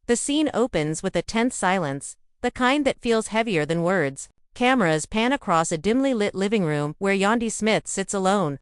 The scene opens with a tense silence, the kind that feels heavier than words. Cameras pan across a dimly lit living room where Yandy Smith sits alone.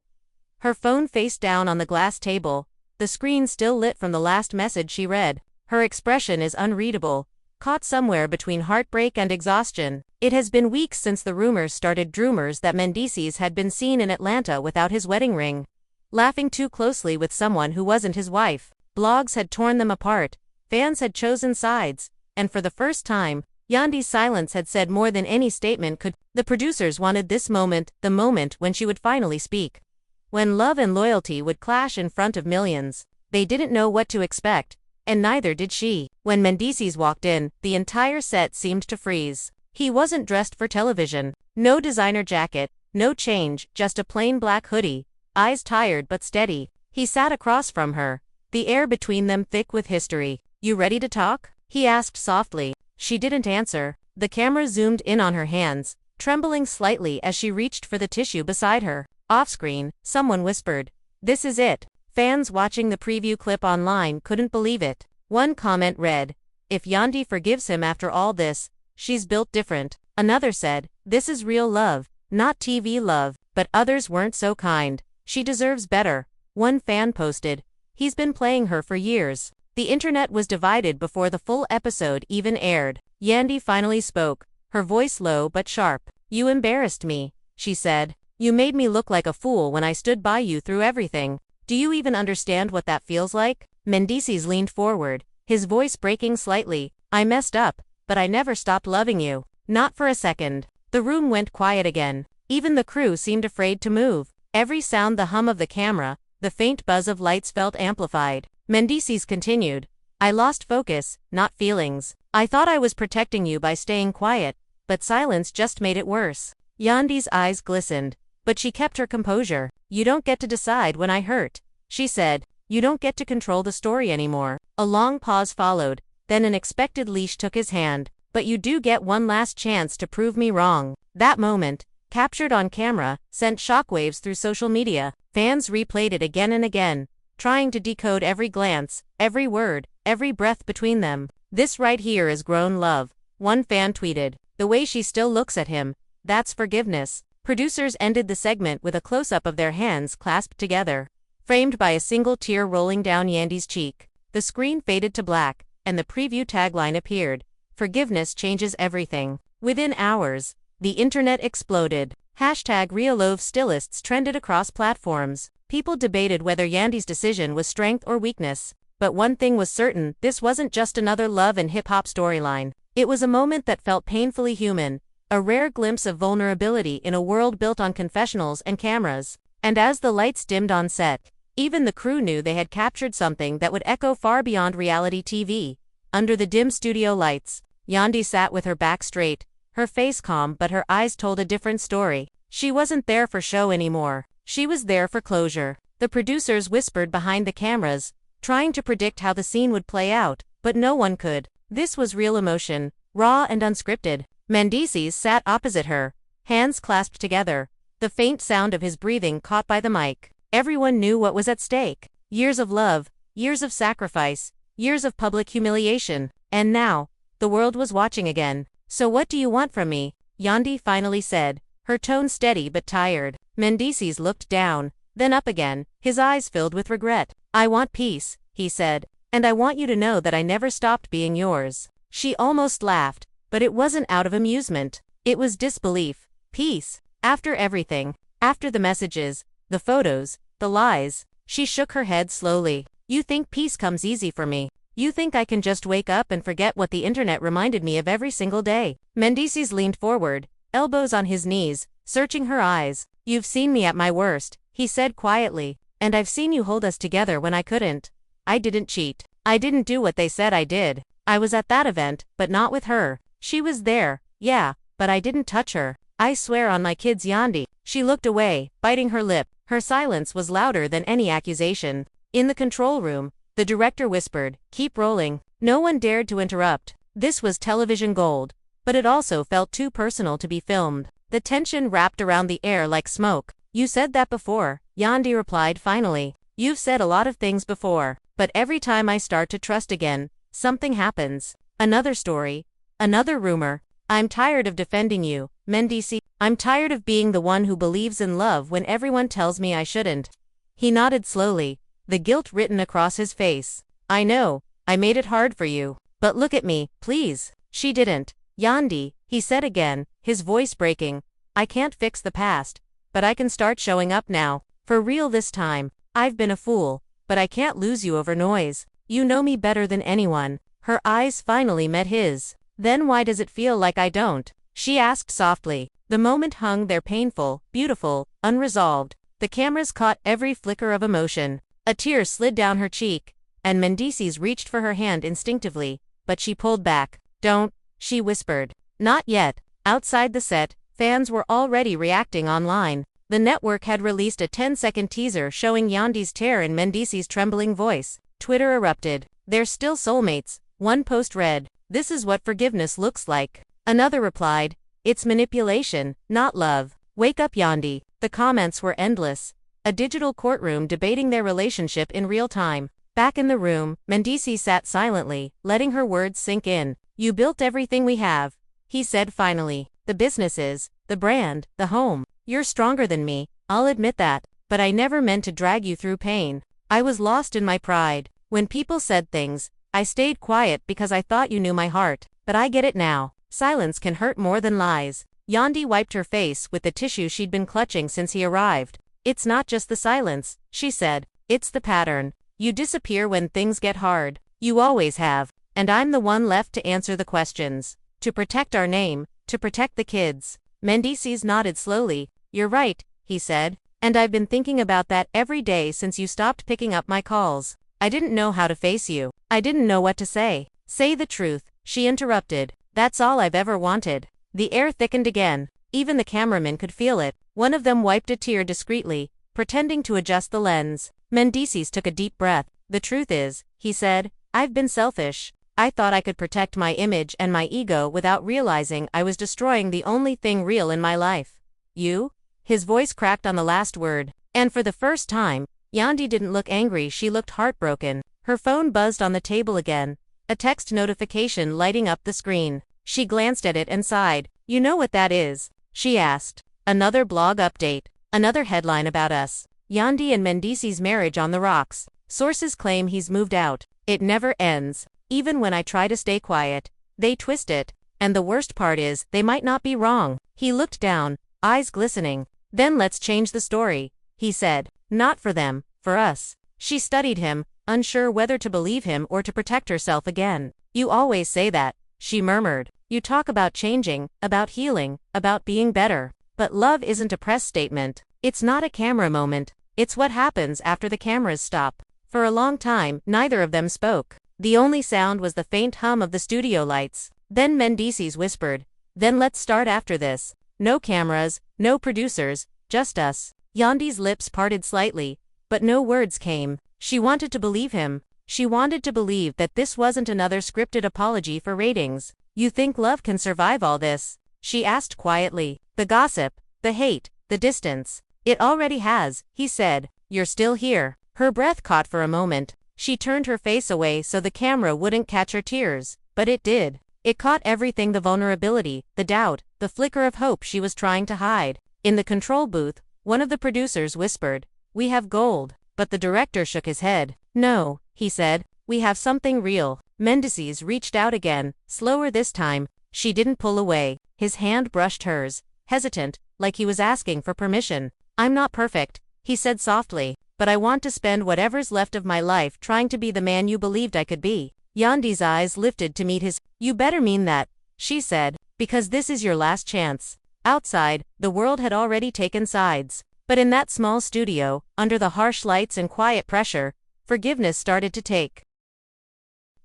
Her phone face down on the glass table, the screen still lit from the last message she read. Her expression is unreadable, caught somewhere between heartbreak and exhaustion. It has been weeks since the rumors started that Mendices had been seen in Atlanta without his wedding ring, laughing too closely with someone who wasn't his wife. Blogs had torn them apart, fans had chosen sides, and for the first time, Yandy's silence had said more than any statement could. The producers wanted this moment, the moment when she would finally speak. When love and loyalty would clash in front of millions. They didn't know what to expect, and neither did she. When Mendices walked in, the entire set seemed to freeze. He wasn't dressed for television. No designer jacket, no change, just a plain black hoodie, eyes tired but steady. He sat across from her, the air between them thick with history. "You ready to talk?" he asked softly. She didn't answer. The camera zoomed in on her hands, trembling slightly as she reached for the tissue beside her. Off-screen, someone whispered, "This is it." Fans watching the preview clip online couldn't believe it. One comment read, "If Yandy forgives him after all this, she's built different." Another said, "This is real love, not TV love." But others weren't so kind. "She deserves better." One fan posted, "He's been playing her for years." The internet was divided before the full episode even aired. Yandy finally spoke, her voice low but sharp. "You embarrassed me," she said. "You made me look like a fool when I stood by you through everything. Do you even understand what that feels like?" Mendices leaned forward, his voice breaking slightly. "I messed up, but I never stopped loving you. Not for a second." The room went quiet again. Even the crew seemed afraid to move. Every sound, the hum of the camera, the faint buzz of lights felt amplified. Mendices continued, "I lost focus, not feelings. I thought I was protecting you by staying quiet, but silence just made it worse." Yandy's eyes glistened, but she kept her composure. "You don't get to decide when I hurt," she said. "You don't get to control the story anymore." A long pause followed, then an expected leash took his hand. "But you do get one last chance to prove me wrong." That moment, captured on camera, sent shockwaves through social media. Fans replayed it again and again, trying to decode every glance, every word, every breath between them. "This right here is grown love," one fan tweeted. "The way she still looks at him, that's forgiveness." Producers ended the segment with a close-up of their hands clasped together, framed by a single tear rolling down Yandy's cheek. The screen faded to black, and the preview tagline appeared, "Forgiveness changes everything." Within hours, the internet exploded. #RealLoveStillists trended across platforms. People debated whether Yandy's decision was strength or weakness. But one thing was certain, this wasn't just another love and hip-hop storyline. It was a moment that felt painfully human, a rare glimpse of vulnerability in a world built on confessionals and cameras. And as the lights dimmed on set, even the crew knew they had captured something that would echo far beyond reality TV. Under the dim studio lights, Yandy sat with her back straight, her face calm, but her eyes told a different story. She wasn't there for show anymore. She was there for closure. The producers whispered behind the cameras, trying to predict how the scene would play out, but no one could. This was real emotion, raw and unscripted. Mendices sat opposite her, hands clasped together, the faint sound of his breathing caught by the mic. Everyone knew what was at stake. Years of love, years of sacrifice, years of public humiliation. And now, the world was watching again. "So what do you want from me?" Yandy finally said, her tone steady but tired. Mendices looked down, then up again, his eyes filled with regret. "I want peace," he said, "and I want you to know that I never stopped being yours." She almost laughed, but it wasn't out of amusement. It was disbelief. Peace? After everything? After the messages, the photos, the lies? She shook her head slowly. "You think peace comes easy for me? You think I can just wake up and forget what the internet reminded me of every single day?" Mendices leaned forward, elbows on his knees, searching her eyes. "You've seen me at my worst," he said quietly, "and I've seen you hold us together when I couldn't. I didn't cheat. I didn't do what they said I did. I was at that event, but not with her. She was there, yeah, but I didn't touch her. I swear on my kids, Yandy." She looked away, biting her lip. Her silence was louder than any accusation. In the control room, the director whispered, "Keep rolling." No one dared to interrupt. This was television gold, but it also felt too personal to be filmed. The tension wrapped around the air like smoke. "You said that before," Yandy replied finally. "You've said a lot of things before, but every time I start to trust again, something happens. Another story. Another rumor. I'm tired of defending you, Mendici. I'm tired of being the one who believes in love when everyone tells me I shouldn't. He nodded slowly, the guilt written across his face. I know, I made it hard for you. But look at me, please. She didn't. Yandy, he said again, his voice breaking. I can't fix the past, but I can start showing up now. For real this time. I've been a fool, but I can't lose you over noise. You know me better than anyone. Her eyes finally met his. Then why does it feel like I don't? She asked softly. The moment hung there painful, beautiful, unresolved. The cameras caught every flicker of emotion. A tear slid down her cheek, and Mendices reached for her hand instinctively, but she pulled back. Don't, she whispered. Not yet. Outside the set, fans were already reacting online. The network had released a 10-second teaser showing Yandy's tear in Mendices' trembling voice. Twitter erupted. They're still soulmates. One post read, "This is what forgiveness looks like." Another replied, "It's manipulation, not love. Wake up, Yandy." The comments were endless. A digital courtroom debating their relationship in real time. Back in the room, Mendices sat silently, letting her words sink in. You built everything we have, he said finally. The businesses, the brand, the home. You're stronger than me, I'll admit that, but I never meant to drag you through pain. I was lost in my pride. When people said things, I stayed quiet because I thought you knew my heart, but I get it now. Silence can hurt more than lies. Yandy wiped her face with the tissue she'd been clutching since he arrived. It's not just the silence, she said. It's the pattern. You disappear when things get hard. You always have. And I'm the one left to answer the questions. To protect our name, to protect the kids. Mendices nodded slowly. You're right, he said. And I've been thinking about that every day since you stopped picking up my calls. I didn't know how to face you. I didn't know what to say. Say the truth, she interrupted. That's all I've ever wanted. The air thickened again. Even the cameramen could feel it. One of them wiped a tear discreetly, pretending to adjust the lens. Mendices took a deep breath. The truth is, he said, I've been selfish. I thought I could protect my image and my ego without realizing I was destroying the only thing real in my life. You? His voice cracked on the last word. And for the first time, Yandy didn't look angry, she looked heartbroken. Her phone buzzed on the table again, a text notification lighting up the screen. She glanced at it and sighed. You know what that is? She asked. Another blog update. Another headline about us. Yandy and Mendices' marriage on the rocks. Sources claim he's moved out. It never ends. Even when I try to stay quiet, they twist it. And the worst part is, they might not be wrong. He looked down, eyes glistening. Then let's change the story, he said. Not for them, for us. She studied him, unsure whether to believe him or to protect herself again. You always say that, she murmured. You talk about changing, about healing, about being better. But love isn't a press statement. It's not a camera moment. It's what happens after the cameras stop. For a long time, neither of them spoke. The only sound was the faint hum of the studio lights. Then Mendices whispered, "Then let's start after this. No cameras, no producers, just us." Yandy's lips parted slightly, but no words came. She wanted to believe him. She wanted to believe that this wasn't another scripted apology for ratings. You think love can survive all this? She asked quietly. The gossip, the hate, the distance. It already has, he said. You're still here. Her breath caught for a moment. She turned her face away so the camera wouldn't catch her tears, but it did. It caught everything, the vulnerability, the doubt, the flicker of hope she was trying to hide. In the control booth, one of the producers whispered, "We have gold," but the director shook his head. "No," he said, "we have something real." Mendices reached out again, slower this time. She didn't pull away. His hand brushed hers, hesitant, like he was asking for permission. "I'm not perfect," he said softly, "but I want to spend whatever's left of my life trying to be the man you believed I could be." Yandy's eyes lifted to meet his. "You better mean that," she said, "because this is your last chance." Outside, the world had already taken sides. But in that small studio, under the harsh lights and quiet pressure, forgiveness started to take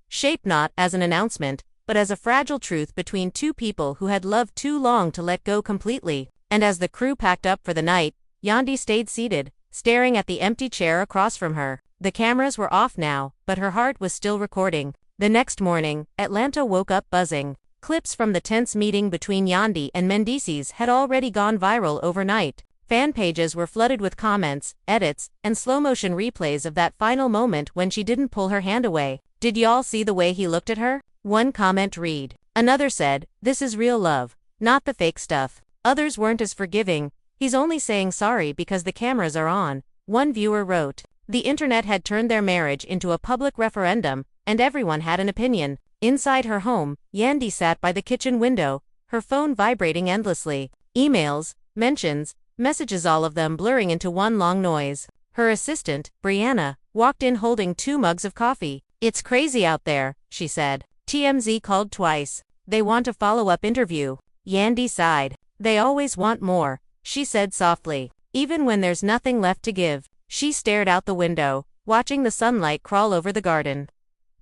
shape, not as an announcement, but as a fragile truth between two people who had loved too long to let go completely. And as the crew packed up for the night, Yandy stayed seated, staring at the empty chair across from her. The cameras were off now, but her heart was still recording. The next morning, Atlanta woke up buzzing. Clips from the tense meeting between Yandy and Mendices had already gone viral overnight. Fan pages were flooded with comments, edits, and slow-motion replays of that final moment when she didn't pull her hand away. Did y'all see the way he looked at her? One comment read. Another said, this is real love, not the fake stuff. Others weren't as forgiving. He's only saying sorry because the cameras are on. One viewer wrote. The internet had turned their marriage into a public referendum, and everyone had an opinion. Inside her home, Yandy sat by the kitchen window, her phone vibrating endlessly. Emails, mentions, messages, all of them blurring into one long noise. Her assistant, Brianna, walked in holding 2 mugs of coffee. It's crazy out there, she said. TMZ called twice. They want a follow-up interview. Yandy sighed. They always want more, she said softly. Even when there's nothing left to give. She stared out the window, watching the sunlight crawl over the garden.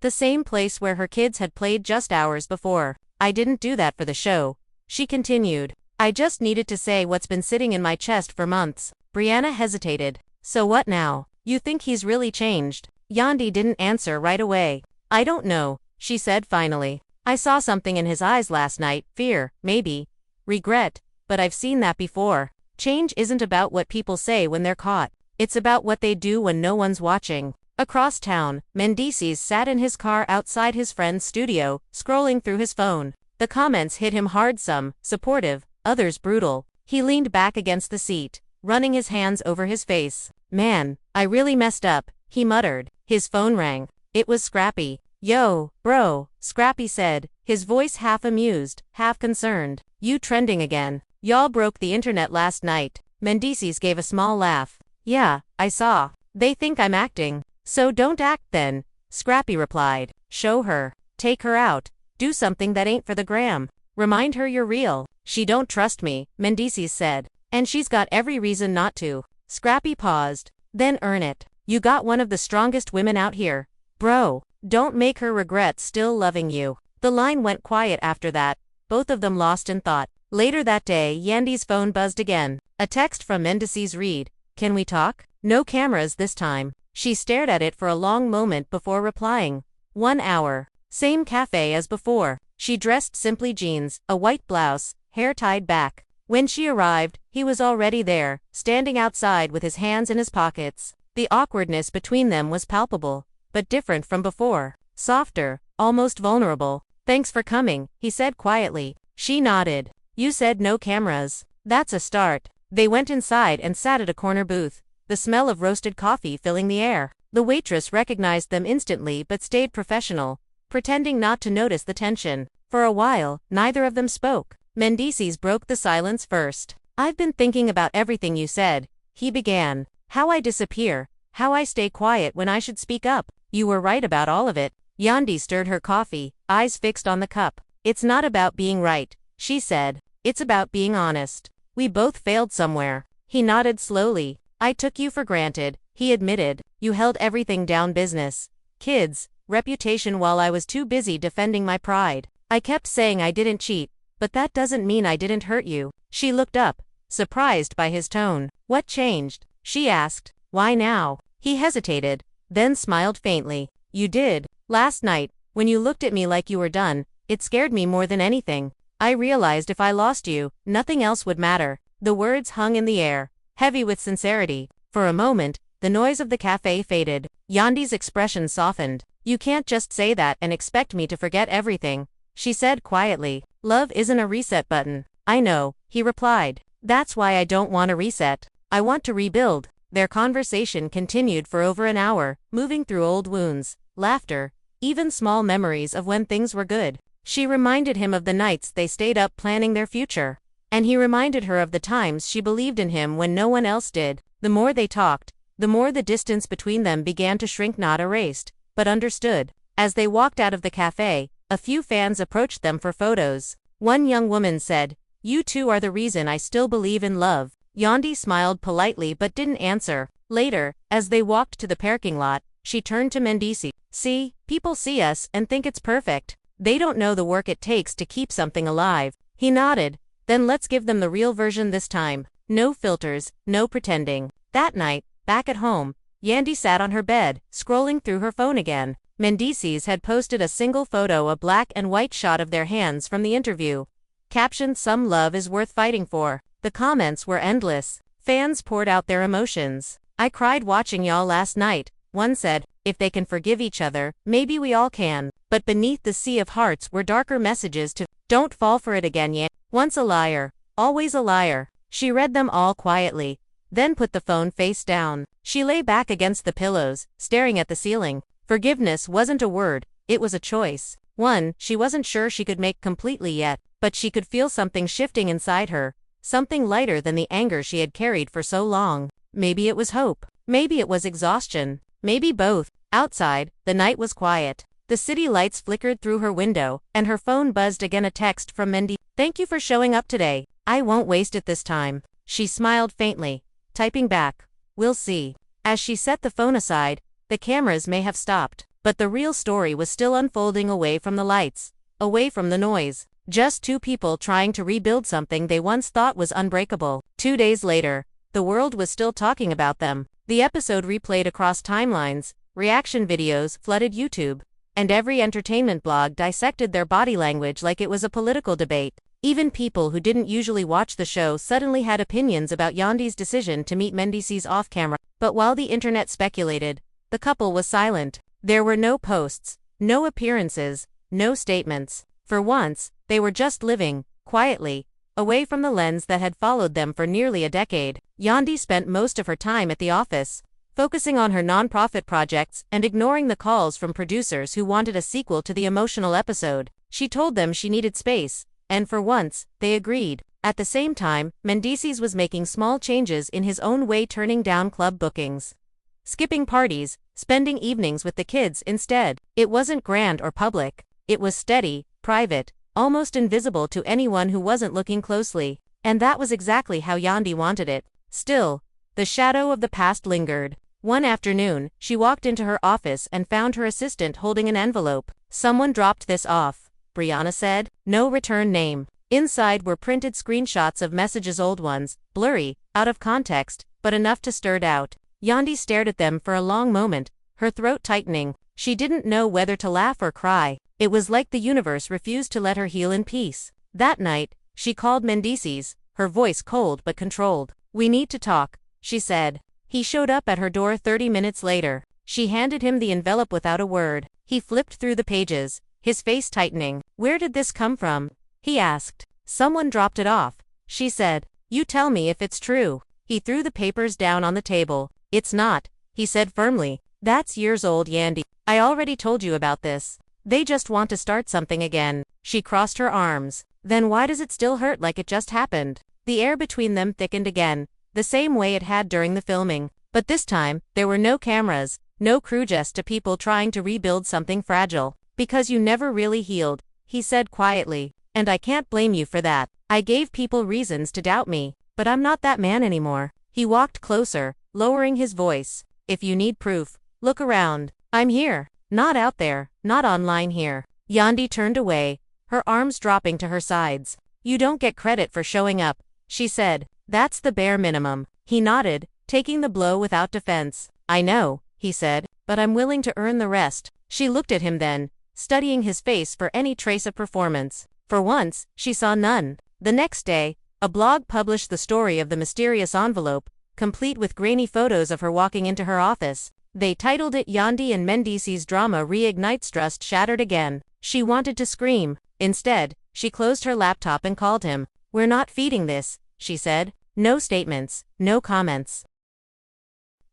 The same place where her kids had played just hours before. I didn't do that for the show, she continued. I just needed to say what's been sitting in my chest for months. Brianna hesitated. So what now? You think he's really changed? Yandy didn't answer right away. I don't know, she said finally. I saw something in his eyes last night, fear, maybe. Regret, but I've seen that before. Change isn't about what people say when they're caught. It's about what they do when no one's watching. Across town, Mendices sat in his car outside his friend's studio, scrolling through his phone. The comments hit him hard, some supportive, others brutal. He leaned back against the seat, running his hands over his face. Man, I really messed up, he muttered. His phone rang. It was Scrappy. Yo, bro, Scrappy said, his voice half amused, half concerned. You trending again. Y'all broke the internet last night. Mendices gave a small laugh. Yeah, I saw. They think I'm acting. So don't act then, Scrappy replied. Show her. Take her out. Do something that ain't for the gram. Remind her you're real. She don't trust me, Mendices said. And she's got every reason not to. Scrappy paused. Then earn it. You got one of the strongest women out here. Bro, don't make her regret still loving you. The line went quiet after that, both of them lost in thought. Later that day, Yandy's phone buzzed again. A text from Mendices read. Can we talk? No cameras this time. She stared at it for a long moment before replying. 1 hour. Same cafe as before. She dressed simply jeans, a white blouse, hair tied back. When she arrived, he was already there, standing outside with his hands in his pockets. The awkwardness between them was palpable, but different from before. Softer, almost vulnerable. Thanks for coming, he said quietly. She nodded. You said no cameras. That's a start. They went inside and sat at a corner booth, the smell of roasted coffee filling the air. The waitress recognized them instantly but stayed professional, pretending not to notice the tension. For a while, neither of them spoke. Mendices broke the silence first. I've been thinking about everything you said, he began. How I disappear, how I stay quiet when I should speak up. You were right about all of it. Yandy stirred her coffee, eyes fixed on the cup. It's not about being right, she said. It's about being honest. We both failed somewhere. He nodded slowly. I took you for granted, he admitted. You held everything down, business, kids, reputation, while I was too busy defending my pride. I kept saying I didn't cheat, but that doesn't mean I didn't hurt you. She looked up, surprised by his tone. What changed? She asked. Why now? He hesitated, then smiled faintly. You did. Last night, when you looked at me like you were done, it scared me more than anything. I realized if I lost you, nothing else would matter. The words hung in the air, heavy with sincerity. For a moment, the noise of the cafe faded. Yandy's expression softened. You can't just say that and expect me to forget everything, she said quietly. Love isn't a reset button. I know, he replied. That's why I don't want a reset. I want to rebuild. Their conversation continued for over an hour, moving through old wounds, laughter, even small memories of when things were good. She reminded him of the nights they stayed up planning their future. And he reminded her of the times she believed in him when no one else did. The more they talked, the more the distance between them began to shrink, not erased, but understood. As they walked out of the cafe, a few fans approached them for photos. One young woman said, You two are the reason I still believe in love. Yandy smiled politely but didn't answer. Later, as they walked to the parking lot, she turned to Mendices. See, people see us and think it's perfect. They don't know the work it takes to keep something alive. He nodded. Then let's give them the real version this time. No filters, no pretending. That night, back at home, Yandy sat on her bed, scrolling through her phone again. Mendices had posted a single photo, a black and white shot of their hands from the interview. Captioned, Some love is worth fighting for. The comments were endless. Fans poured out their emotions. I cried watching y'all last night, one said. If they can forgive each other, maybe we all can. But beneath the sea of hearts were darker messages to, don't fall for it again, Yandy. Once a liar, always a liar. She read them all quietly, then put the phone face down. She lay back against the pillows, staring at the ceiling. Forgiveness wasn't a word, it was a choice. One she wasn't sure she could make completely yet, but she could feel something shifting inside her, something lighter than the anger she had carried for so long. Maybe it was hope. Maybe it was exhaustion. Maybe both. Outside, the night was quiet. The city lights flickered through her window, and her phone buzzed again. A text from Mendy. Thank you for showing up today. I won't waste it this time. She smiled faintly, typing back, we'll see. As she set the phone aside, the cameras may have stopped, but the real story was still unfolding away from the lights, away from the noise. Just two people trying to rebuild something they once thought was unbreakable. 2 days later, the world was still talking about them. The episode replayed across timelines, reaction videos flooded YouTube, and every entertainment blog dissected their body language like it was a political debate. Even people who didn't usually watch the show suddenly had opinions about Yandy's decision to meet Mendices off-camera. But while the internet speculated, the couple was silent. There were no posts, no appearances, no statements. For once, they were just living, quietly, away from the lens that had followed them for nearly a decade. Yandy spent most of her time at the office, focusing on her nonprofit projects and ignoring the calls from producers who wanted a sequel to the emotional episode. She told them she needed space, and for once, they agreed. At the same time, Mendices was making small changes in his own way, turning down club bookings, skipping parties, spending evenings with the kids instead. It wasn't grand or public. It was steady, private, almost invisible to anyone who wasn't looking closely. And that was exactly how Yandy wanted it. Still, the shadow of the past lingered. One afternoon, she walked into her office and found her assistant holding an envelope. Someone dropped this off, Brianna said. No return name. Inside were printed screenshots of messages, old ones, blurry, out of context, but enough to stir doubt. Yandy stared at them for a long moment, her throat tightening. She didn't know whether to laugh or cry. It was like the universe refused to let her heal in peace. That night, she called Mendices, her voice cold but controlled. We need to talk, she said. He showed up at her door 30 minutes later. She handed him the envelope without a word. He flipped through the pages, his face tightening. Where did this come from? He asked. Someone dropped it off, she said. You tell me if it's true. He threw the papers down on the table. It's not, he said firmly. That's years old, Yandy. I already told you about this. They just want to start something again. She crossed her arms. Then why does it still hurt like it just happened? The air between them thickened again, the same way it had during the filming. But this time, there were no cameras, no crew, just people trying to rebuild something fragile. Because you never really healed, he said quietly. And I can't blame you for that. I gave people reasons to doubt me, but I'm not that man anymore. He walked closer, lowering his voice. If you need proof, look around. I'm here. Not out there, not online, here. Yandy turned away, her arms dropping to her sides. You don't get credit for showing up, she said. That's the bare minimum. He nodded, taking the blow without defense. I know, he said, but I'm willing to earn the rest. She looked at him then, studying his face for any trace of performance. For once, she saw none. The next day, a blog published the story of the mysterious envelope, complete with grainy photos of her walking into her office. They titled it Yandy and Mendices Drama Reignites Trust Shattered Again. She wanted to scream. Instead, she closed her laptop and called him. We're not feeding this, she said. No statements, no comments.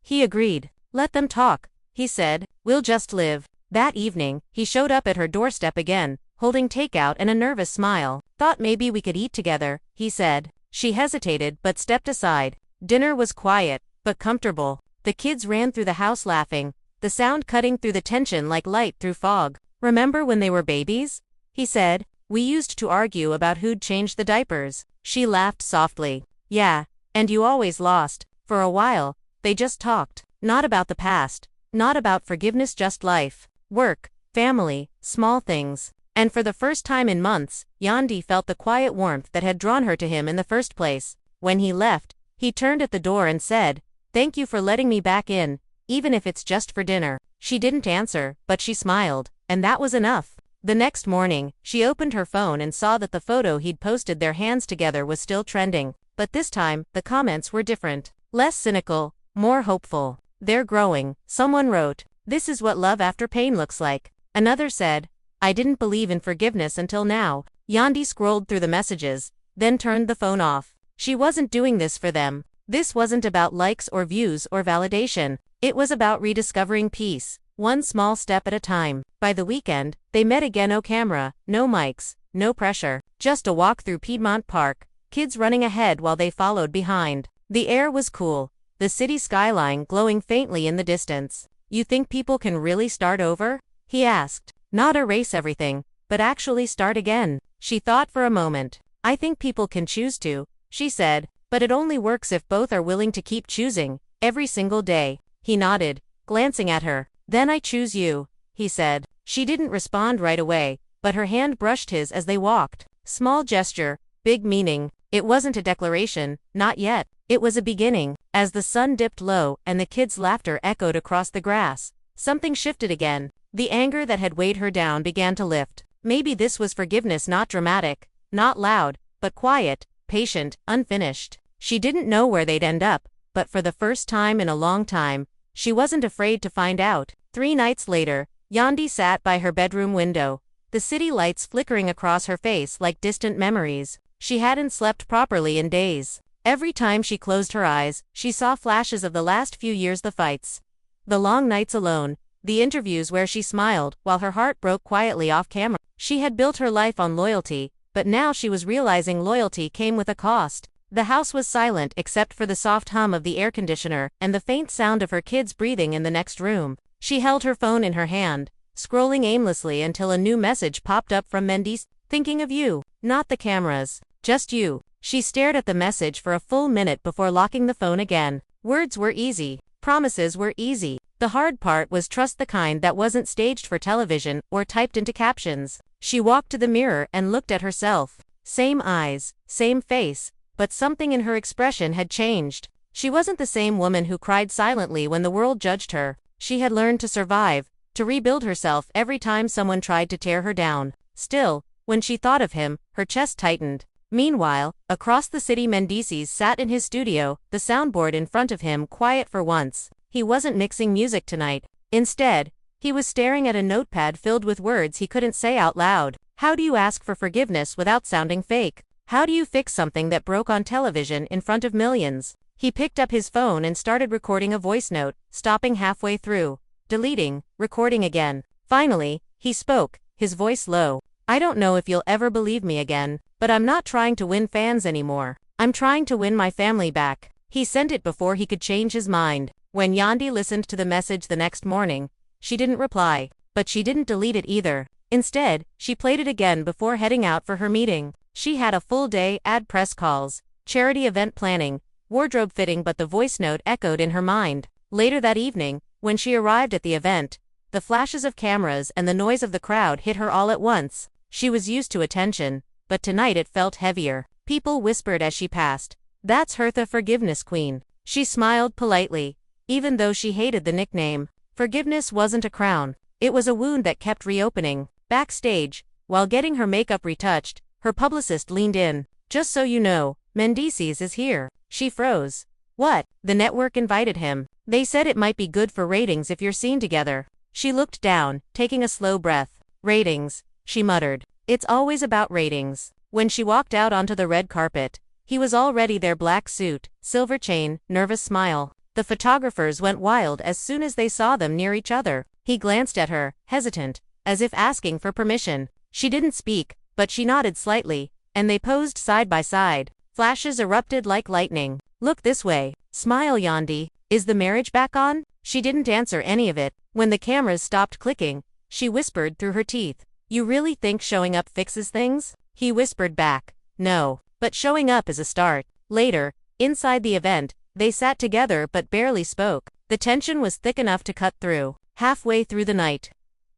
He agreed. Let them talk, he said. We'll just live. That evening, he showed up at her doorstep again, holding takeout and a nervous smile. Thought maybe we could eat together, he said. She hesitated but stepped aside. Dinner was quiet, but comfortable. The kids ran through the house laughing, the sound cutting through the tension like light through fog. Remember when they were babies? He said. We used to argue about who'd change the diapers. She laughed softly. Yeah, and you always lost. For a while, they just talked. Not about the past, not about forgiveness, just life, work, family, small things. And for the first time in months, Yandy felt the quiet warmth that had drawn her to him in the first place. When he left, he turned at the door and said, Thank you for letting me back in, even if it's just for dinner. She didn't answer, but she smiled, and that was enough. The next morning, she opened her phone and saw that the photo he'd posted, their hands together, was still trending. But this time, the comments were different. Less cynical, more hopeful. They're growing, someone wrote. "This is what love after pain looks like." Another said, "I didn't believe in forgiveness until now." Yandy scrolled through the messages, then turned the phone off. She wasn't doing this for them. This wasn't about likes or views or validation. It was about rediscovering peace, one small step at a time. By the weekend, they met again on camera, no mics, no pressure, just a walk through Piedmont Park, kids running ahead while they followed behind. The air was cool, the city skyline glowing faintly in the distance. "You think people can really start over?" he asked. "Not erase everything, but actually start again." She thought for a moment. "I think people can choose to," she said, "but it only works if both are willing to keep choosing, every single day." He nodded, glancing at her. "Then I choose you," he said. She didn't respond right away, but her hand brushed his as they walked. Small gesture, big meaning. It wasn't a declaration, not yet. It was a beginning. As the sun dipped low and the kids' laughter echoed across the grass, something shifted again. The anger that had weighed her down began to lift. Maybe this was forgiveness, not dramatic, not loud, but quiet, patient, unfinished. She didn't know where they'd end up, but for the first time in a long time, she wasn't afraid to find out. 3 nights later, Yandy sat by her bedroom window, the city lights flickering across her face like distant memories. She hadn't slept properly in days. Every time she closed her eyes, she saw flashes of the last few years, the fights, the long nights alone, the interviews where she smiled while her heart broke quietly off camera. She had built her life on loyalty, but now she was realizing loyalty came with a cost. The house was silent except for the soft hum of the air conditioner and the faint sound of her kids breathing in the next room. She held her phone in her hand, scrolling aimlessly until a new message popped up from Mendy's. "Thinking of you, not the cameras, just you." She stared at the message for a full minute before locking the phone again. Words were easy. Promises were easy. The hard part was trust, the kind that wasn't staged for television or typed into captions. She walked to the mirror and looked at herself. Same eyes, same face, but something in her expression had changed. She wasn't the same woman who cried silently when the world judged her. She had learned to survive, to rebuild herself every time someone tried to tear her down. Still, when she thought of him, her chest tightened. Meanwhile, across the city, Mendices sat in his studio, the soundboard in front of him quiet for once. He wasn't mixing music tonight. Instead, he was staring at a notepad filled with words he couldn't say out loud. How do you ask for forgiveness without sounding fake? How do you fix something that broke on television in front of millions? He picked up his phone and started recording a voice note, stopping halfway through, deleting, recording again. Finally, he spoke, his voice low. "I don't know if you'll ever believe me again, but I'm not trying to win fans anymore. I'm trying to win my family back." He sent it before he could change his mind. When Yandy listened to the message the next morning, she didn't reply, but she didn't delete it either. Instead, she played it again before heading out for her meeting. She had a full day, ad press calls, charity event planning, wardrobe fitting, but the voice note echoed in her mind. Later that evening, when she arrived at the event, the flashes of cameras and the noise of the crowd hit her all at once. She was used to attention, but tonight it felt heavier. People whispered as she passed, "That's Hertha, forgiveness queen." She smiled politely, even though she hated the nickname. Forgiveness wasn't a crown. It was a wound that kept reopening. Backstage, while getting her makeup retouched, her publicist leaned in. "Just so you know, Mendices is here." She froze. "What?" "The network invited him. They said it might be good for ratings if you're seen together." She looked down, taking a slow breath. "Ratings," she muttered. "It's always about ratings." When she walked out onto the red carpet, he was already there, black suit, silver chain, nervous smile. The photographers went wild as soon as they saw them near each other. He glanced at her, hesitant, as if asking for permission. She didn't speak, but she nodded slightly, and they posed side by side. Flashes erupted like lightning. "Look this way. Smile, Yandy. Is the marriage back on?" She didn't answer any of it. When the cameras stopped clicking, she whispered through her teeth, "You really think showing up fixes things?" He whispered back, "No, but showing up is a start." Later, inside the event, they sat together but barely spoke. The tension was thick enough to cut through. Halfway through the night,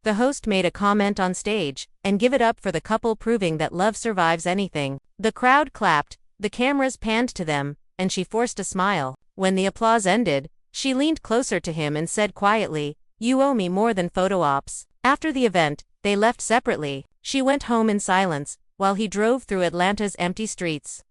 the host made a comment on stage, and give it up for the couple, proving that love survives anything. The crowd clapped, the cameras panned to them, and she forced a smile. When the applause ended, she leaned closer to him and said quietly, "You owe me more than photo ops." After the event, they left separately. She went home in silence, while he drove through Atlanta's empty streets,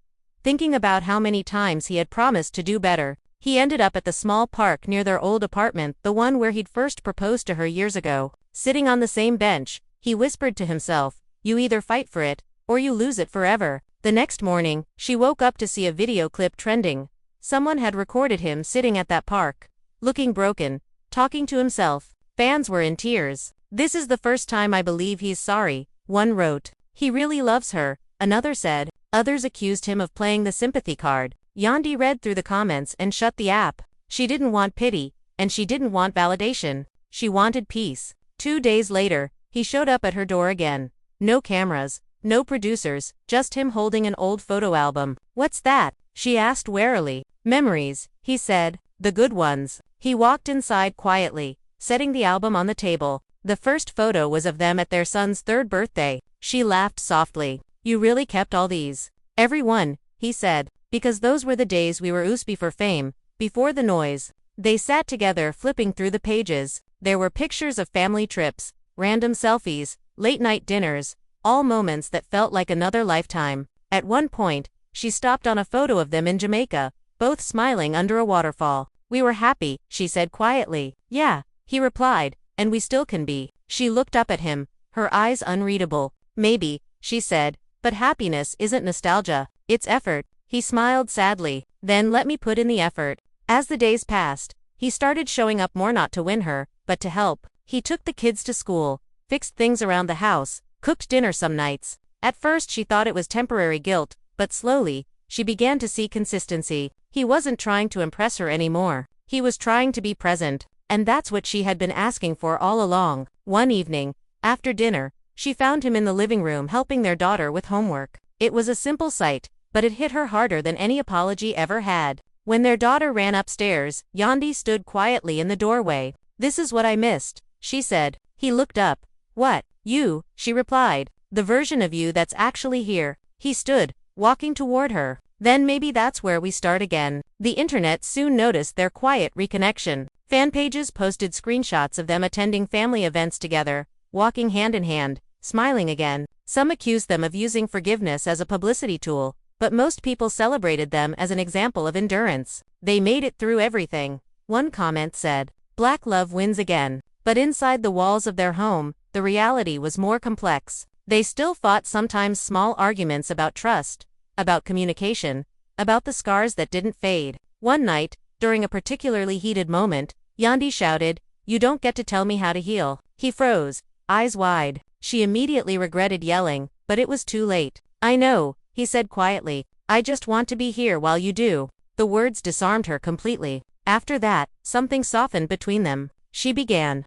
thinking about how many times he had promised to do better, He ended up at the small park near their old apartment, the one where he'd first proposed to her years ago. Sitting on the same bench, he whispered to himself, "You either fight for it, or you lose it forever." The next morning, she woke up to see a video clip trending. Someone had recorded him sitting at that park, looking broken, talking to himself. Fans were in tears. "This is the first time I believe he's sorry," one wrote. "He really loves her," another said. Others accused him of playing the sympathy card. Yandy read through the comments and shut the app. She didn't want pity, and she didn't want validation. She wanted peace. 2 days later, he showed up at her door again. No cameras, no producers, just him holding an old photo album. "What's that?" she asked warily. "Memories," he said. "The good ones." He walked inside quietly, setting the album on the table. The first photo was of them at their son's 3rd birthday. She laughed softly. "You really kept all these?" "Every one," he said. "Because those were the days we were us before fame, before the noise." They sat together flipping through the pages. There were pictures of family trips, random selfies, late-night dinners, all moments that felt like another lifetime. At one point, she stopped on a photo of them in Jamaica, both smiling under a waterfall. "We were happy," she said quietly. "Yeah," he replied, "and we still can be." She looked up at him, her eyes unreadable. "Maybe," she said, "but happiness isn't nostalgia, it's effort." He smiled sadly. "Then let me put in the effort." As the days passed, he started showing up more, not to win her, but to help. He took the kids to school, fixed things around the house, cooked dinner some nights. At first she thought it was temporary guilt, but slowly, she began to see consistency. He wasn't trying to impress her anymore. He was trying to be present, and that's what she had been asking for all along. One evening, after dinner, she found him in the living room helping their daughter with homework. It was a simple sight, but it hit her harder than any apology ever had. When their daughter ran upstairs, Yandy stood quietly in the doorway. "This is what I missed," she said. He looked up. "What? You?" she replied. "The version of you that's actually here." He stood, walking toward her. "Then maybe that's where we start again." The internet soon noticed their quiet reconnection. Fan pages posted screenshots of them attending family events together, walking hand in hand, smiling again. Some accused them of using forgiveness as a publicity tool, but most people celebrated them as an example of endurance. "They made it through everything." One comment said, "Black love wins again." But inside the walls of their home, the reality was more complex. They still fought, sometimes small arguments about trust, about communication, about the scars that didn't fade. One night, during a particularly heated moment, Yandy shouted, "You don't get to tell me how to heal." He froze, eyes wide. She immediately regretted yelling, but it was too late. "I know," he said quietly. "I just want to be here while you do." The words disarmed her completely. After that, something softened between them. She began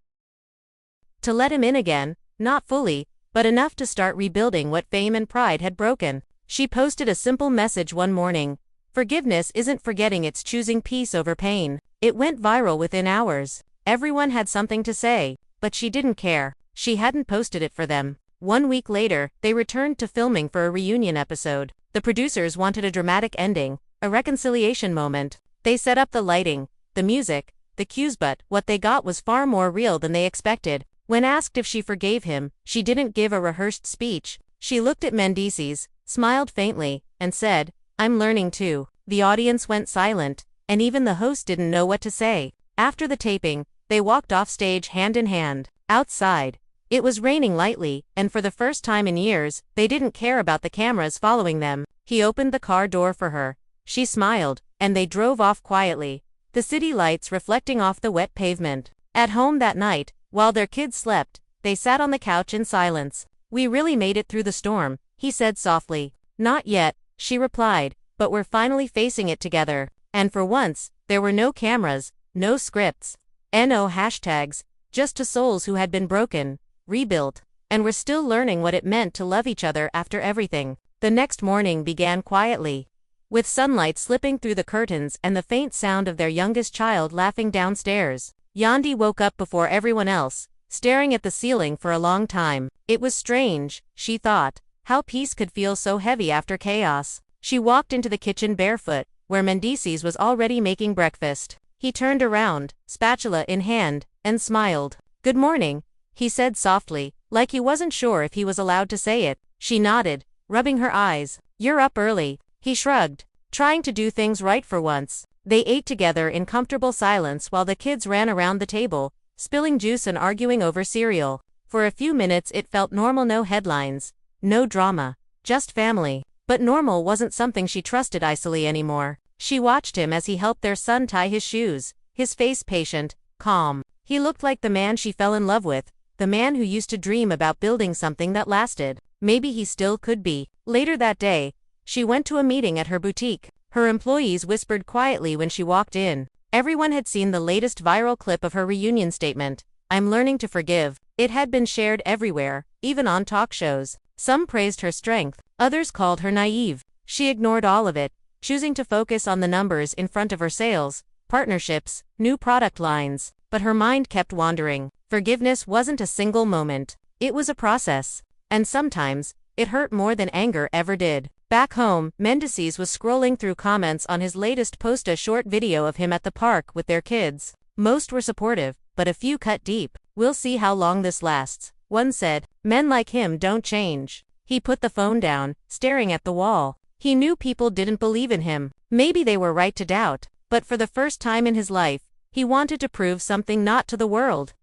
to let him in again, not fully, but enough to start rebuilding what fame and pride had broken. She posted a simple message one morning. "Forgiveness isn't forgetting, it's choosing peace over pain." It went viral within hours. Everyone had something to say, but she didn't care. She hadn't posted it for them. 1 week later, they returned to filming for a reunion episode. The producers wanted a dramatic ending, a reconciliation moment. They set up the lighting, the music, the cues, but what they got was far more real than they expected. When asked if she forgave him, she didn't give a rehearsed speech. She looked at Mendices, smiled faintly, and said, "I'm learning too." The audience went silent, and even the host didn't know what to say. After the taping, they walked off stage hand in hand. Outside, it was raining lightly, and for the first time in years, they didn't care about the cameras following them. He opened the car door for her. She smiled, and they drove off quietly, the city lights reflecting off the wet pavement. At home that night, while their kids slept, they sat on the couch in silence. "We really made it through the storm," he said softly. "Not yet," she replied, "but we're finally facing it together." And for once, there were no cameras, no scripts, no hashtags, just two souls who had been broken, rebuilt, and were still learning what it meant to love each other after everything. The next morning began quietly, with sunlight slipping through the curtains and the faint sound of their youngest child laughing downstairs. Yandy woke up before everyone else, staring at the ceiling for a long time. It was strange, she thought, how peace could feel so heavy after chaos. She walked into the kitchen barefoot, where Mendices was already making breakfast. He turned around, spatula in hand, and smiled. "Good morning," he said softly, like he wasn't sure if he was allowed to say it. She nodded, rubbing her eyes. "You're up early." He shrugged, trying to do things right for once. They ate together in comfortable silence while the kids ran around the table, spilling juice and arguing over cereal. For a few minutes it felt normal, no headlines, no drama, just family. But normal wasn't something she trusted easily anymore. She watched him as he helped their son tie his shoes, his face patient, calm. He looked like the man she fell in love with, the man who used to dream about building something that lasted. Maybe he still could be. Later that day, she went to a meeting at her boutique. Her employees whispered quietly when she walked in. Everyone had seen the latest viral clip of her reunion statement. "I'm learning to forgive." It had been shared everywhere, even on talk shows. Some praised her strength, others called her naive. She ignored all of it, choosing to focus on the numbers in front of her: sales, partnerships, new product lines. But her mind kept wandering. Forgiveness wasn't a single moment. It was a process. And sometimes, it hurt more than anger ever did. Back home, Mendices was scrolling through comments on his latest post, a short video of him at the park with their kids. Most were supportive, but a few cut deep. "We'll see how long this lasts," one said. "Men like him don't change." He put the phone down, staring at the wall. He knew people didn't believe in him. Maybe they were right to doubt. But for the first time in his life, he wanted to prove something, not to the world,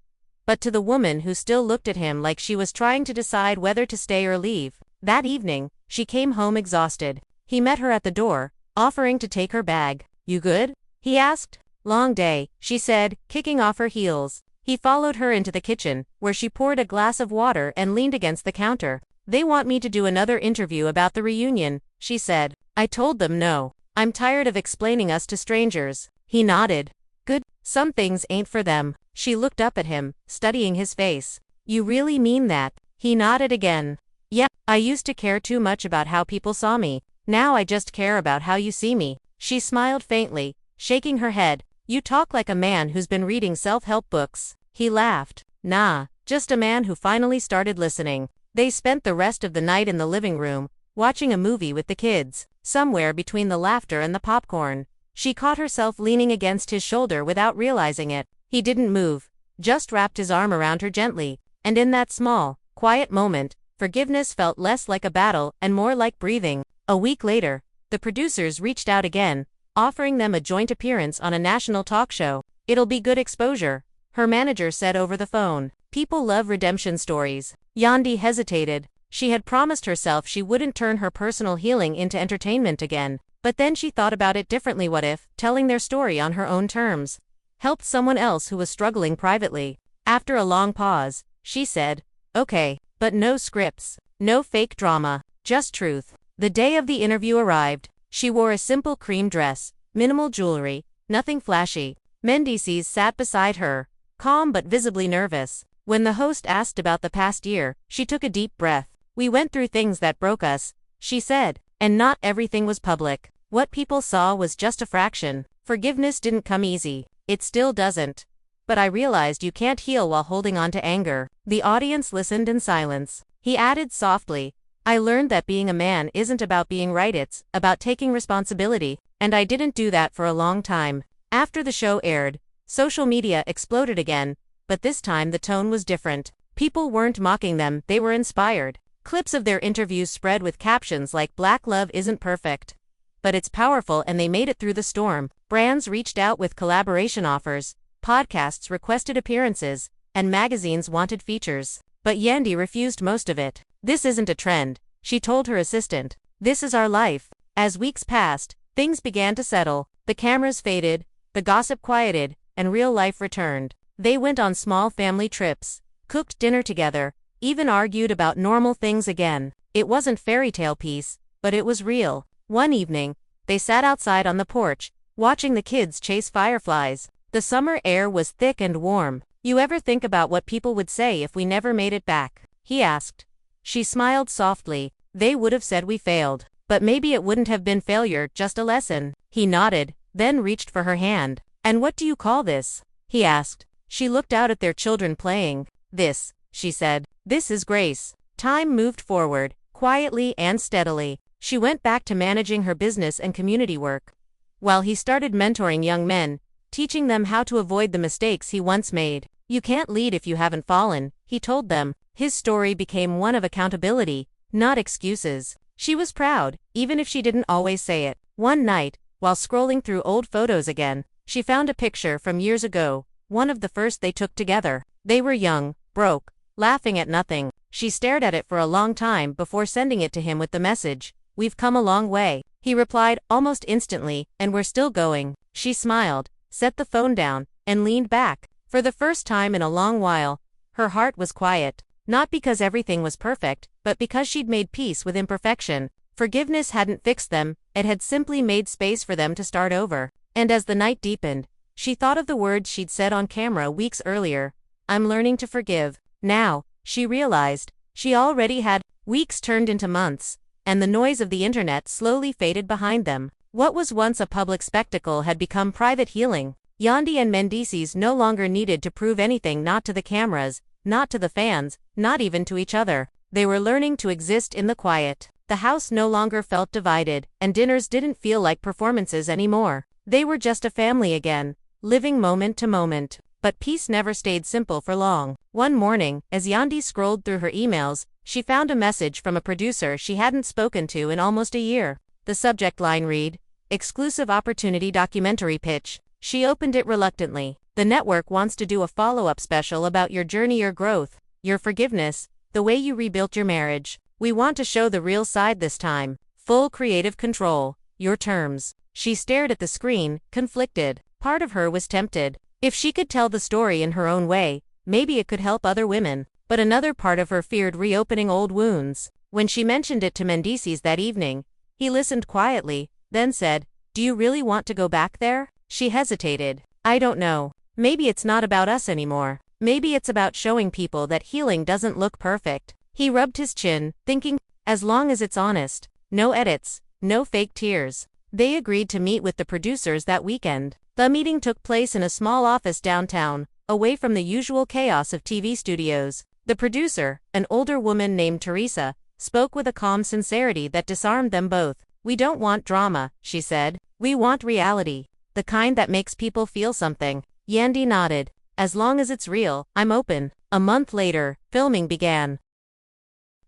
but to the woman who still looked at him like she was trying to decide whether to stay or leave. That evening, she came home exhausted. He met her at the door, offering to take her bag. "You good?" he asked. "Long day," she said, kicking off her heels. He followed her into the kitchen, where she poured a glass of water and leaned against the counter. "They want me to do another interview about the reunion," she said. "I told them no. I'm tired of explaining us to strangers." He nodded. "Good. Some things ain't for them." She looked up at him, studying his face. "You really mean that?" He nodded again. "Yeah, I used to care too much about how people saw me. Now I just care about how you see me." She smiled faintly, shaking her head. "You talk like a man who's been reading self-help books." He laughed. "Nah, just a man who finally started listening." They spent the rest of the night in the living room, watching a movie with the kids. Somewhere between the laughter and the popcorn, she caught herself leaning against his shoulder without realizing it. He didn't move, just wrapped his arm around her gently. And in that small, quiet moment, forgiveness felt less like a battle and more like breathing. A week later, the producers reached out again, offering them a joint appearance on a national talk show. "It'll be good exposure," her manager said over the phone. "People love redemption stories." Yandy hesitated. She had promised herself she wouldn't turn her personal healing into entertainment again. But then she thought about it differently. What if, telling their story on her own terms, helped someone else who was struggling privately? After a long pause, she said, "Okay, but no scripts, no fake drama, just truth." The day of the interview arrived. She wore a simple cream dress, minimal jewelry, nothing flashy. Mendices sat beside her, calm but visibly nervous. When the host asked about the past year, she took a deep breath. "We went through things that broke us," she said, "and not everything was public. What people saw was just a fraction. Forgiveness didn't come easy. It still doesn't. But I realized you can't heal while holding on to anger." The audience listened in silence. He added softly, "I learned that being a man isn't about being right, it's about taking responsibility, and I didn't do that for a long time." After the show aired, social media exploded again, but this time the tone was different. People weren't mocking them, they were inspired. Clips of their interviews spread with captions like "Black love isn't perfect, but it's powerful and they made it through the storm." Brands reached out with collaboration offers, podcasts requested appearances, and magazines wanted features. But Yandy refused most of it. "This isn't a trend," she told her assistant. "This is our life." As weeks passed, things began to settle. The cameras faded, the gossip quieted, and real life returned. They went on small family trips, cooked dinner together, even argued about normal things again. It wasn't fairy tale peace, but it was real. One evening, they sat outside on the porch, watching the kids chase fireflies. The summer air was thick and warm. "You ever think about what people would say if we never made it back?" he asked. She smiled softly. "They would have said we failed. But maybe it wouldn't have been failure, just a lesson." He nodded, then reached for her hand. "And what do you call this?" he asked. She looked out at their children playing. "This," she said. "This is grace." Time moved forward, quietly and steadily. She went back to managing her business and community work, while he started mentoring young men, teaching them how to avoid the mistakes he once made. "You can't lead if you haven't fallen," he told them. His story became one of accountability, not excuses. She was proud, even if she didn't always say it. One night, While scrolling through old photos again, she found a picture from years ago, one of the first they took together. They were young, broke, laughing at nothing. She stared at it for a long time before sending it to him with the message, "We've come a long way." He replied almost instantly, "And we're still going." She smiled, set the phone down, and leaned back. For the first time in a long while, her heart was quiet. Not because everything was perfect, but because she'd made peace with imperfection. Forgiveness hadn't fixed them, it had simply made space for them to start over. And as the night deepened, she thought of the words she'd said on camera weeks earlier, "I'm learning to forgive." Now, she realized, she already had. Weeks turned into months, and the noise of the internet slowly faded behind them. What was once a public spectacle had become private healing. Yandy and Mendices no longer needed to prove anything, not to the cameras, not to the fans, not even to each other. They were learning to exist in the quiet. The house no longer felt divided, and dinners didn't feel like performances anymore. They were just a family again, living moment to moment. But peace never stayed simple for long. One morning, as Yandy scrolled through her emails, she found a message from a producer she hadn't spoken to in almost a year. The subject line read, "Exclusive opportunity documentary pitch." She opened it reluctantly. "The network wants to do a follow-up special about your journey, your growth, your forgiveness, the way you rebuilt your marriage. We want to show the real side this time. Full creative control. Your terms." She stared at the screen, conflicted. Part of her was tempted. If she could tell the story in her own way, maybe it could help other women. But another part of her feared reopening old wounds. When she mentioned it to Mendices that evening, he listened quietly, then said, "Do you really want to go back there?" She hesitated. "I don't know. Maybe it's not about us anymore. Maybe it's about showing people that healing doesn't look perfect." He rubbed his chin, thinking, as long as it's honest, no edits, no fake tears. They agreed to meet with the producers that weekend. The meeting took place in a small office downtown, away from the usual chaos of TV studios. The producer, an older woman named Teresa, spoke with a calm sincerity that disarmed them both. "We don't want drama," she said. "We want reality. The kind that makes people feel something." Yandy nodded. "As long as it's real, I'm open." A month later, filming began.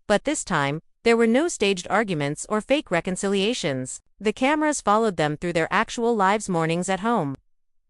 But this time, there were no staged arguments or fake reconciliations. The cameras followed them through their actual lives, mornings at home,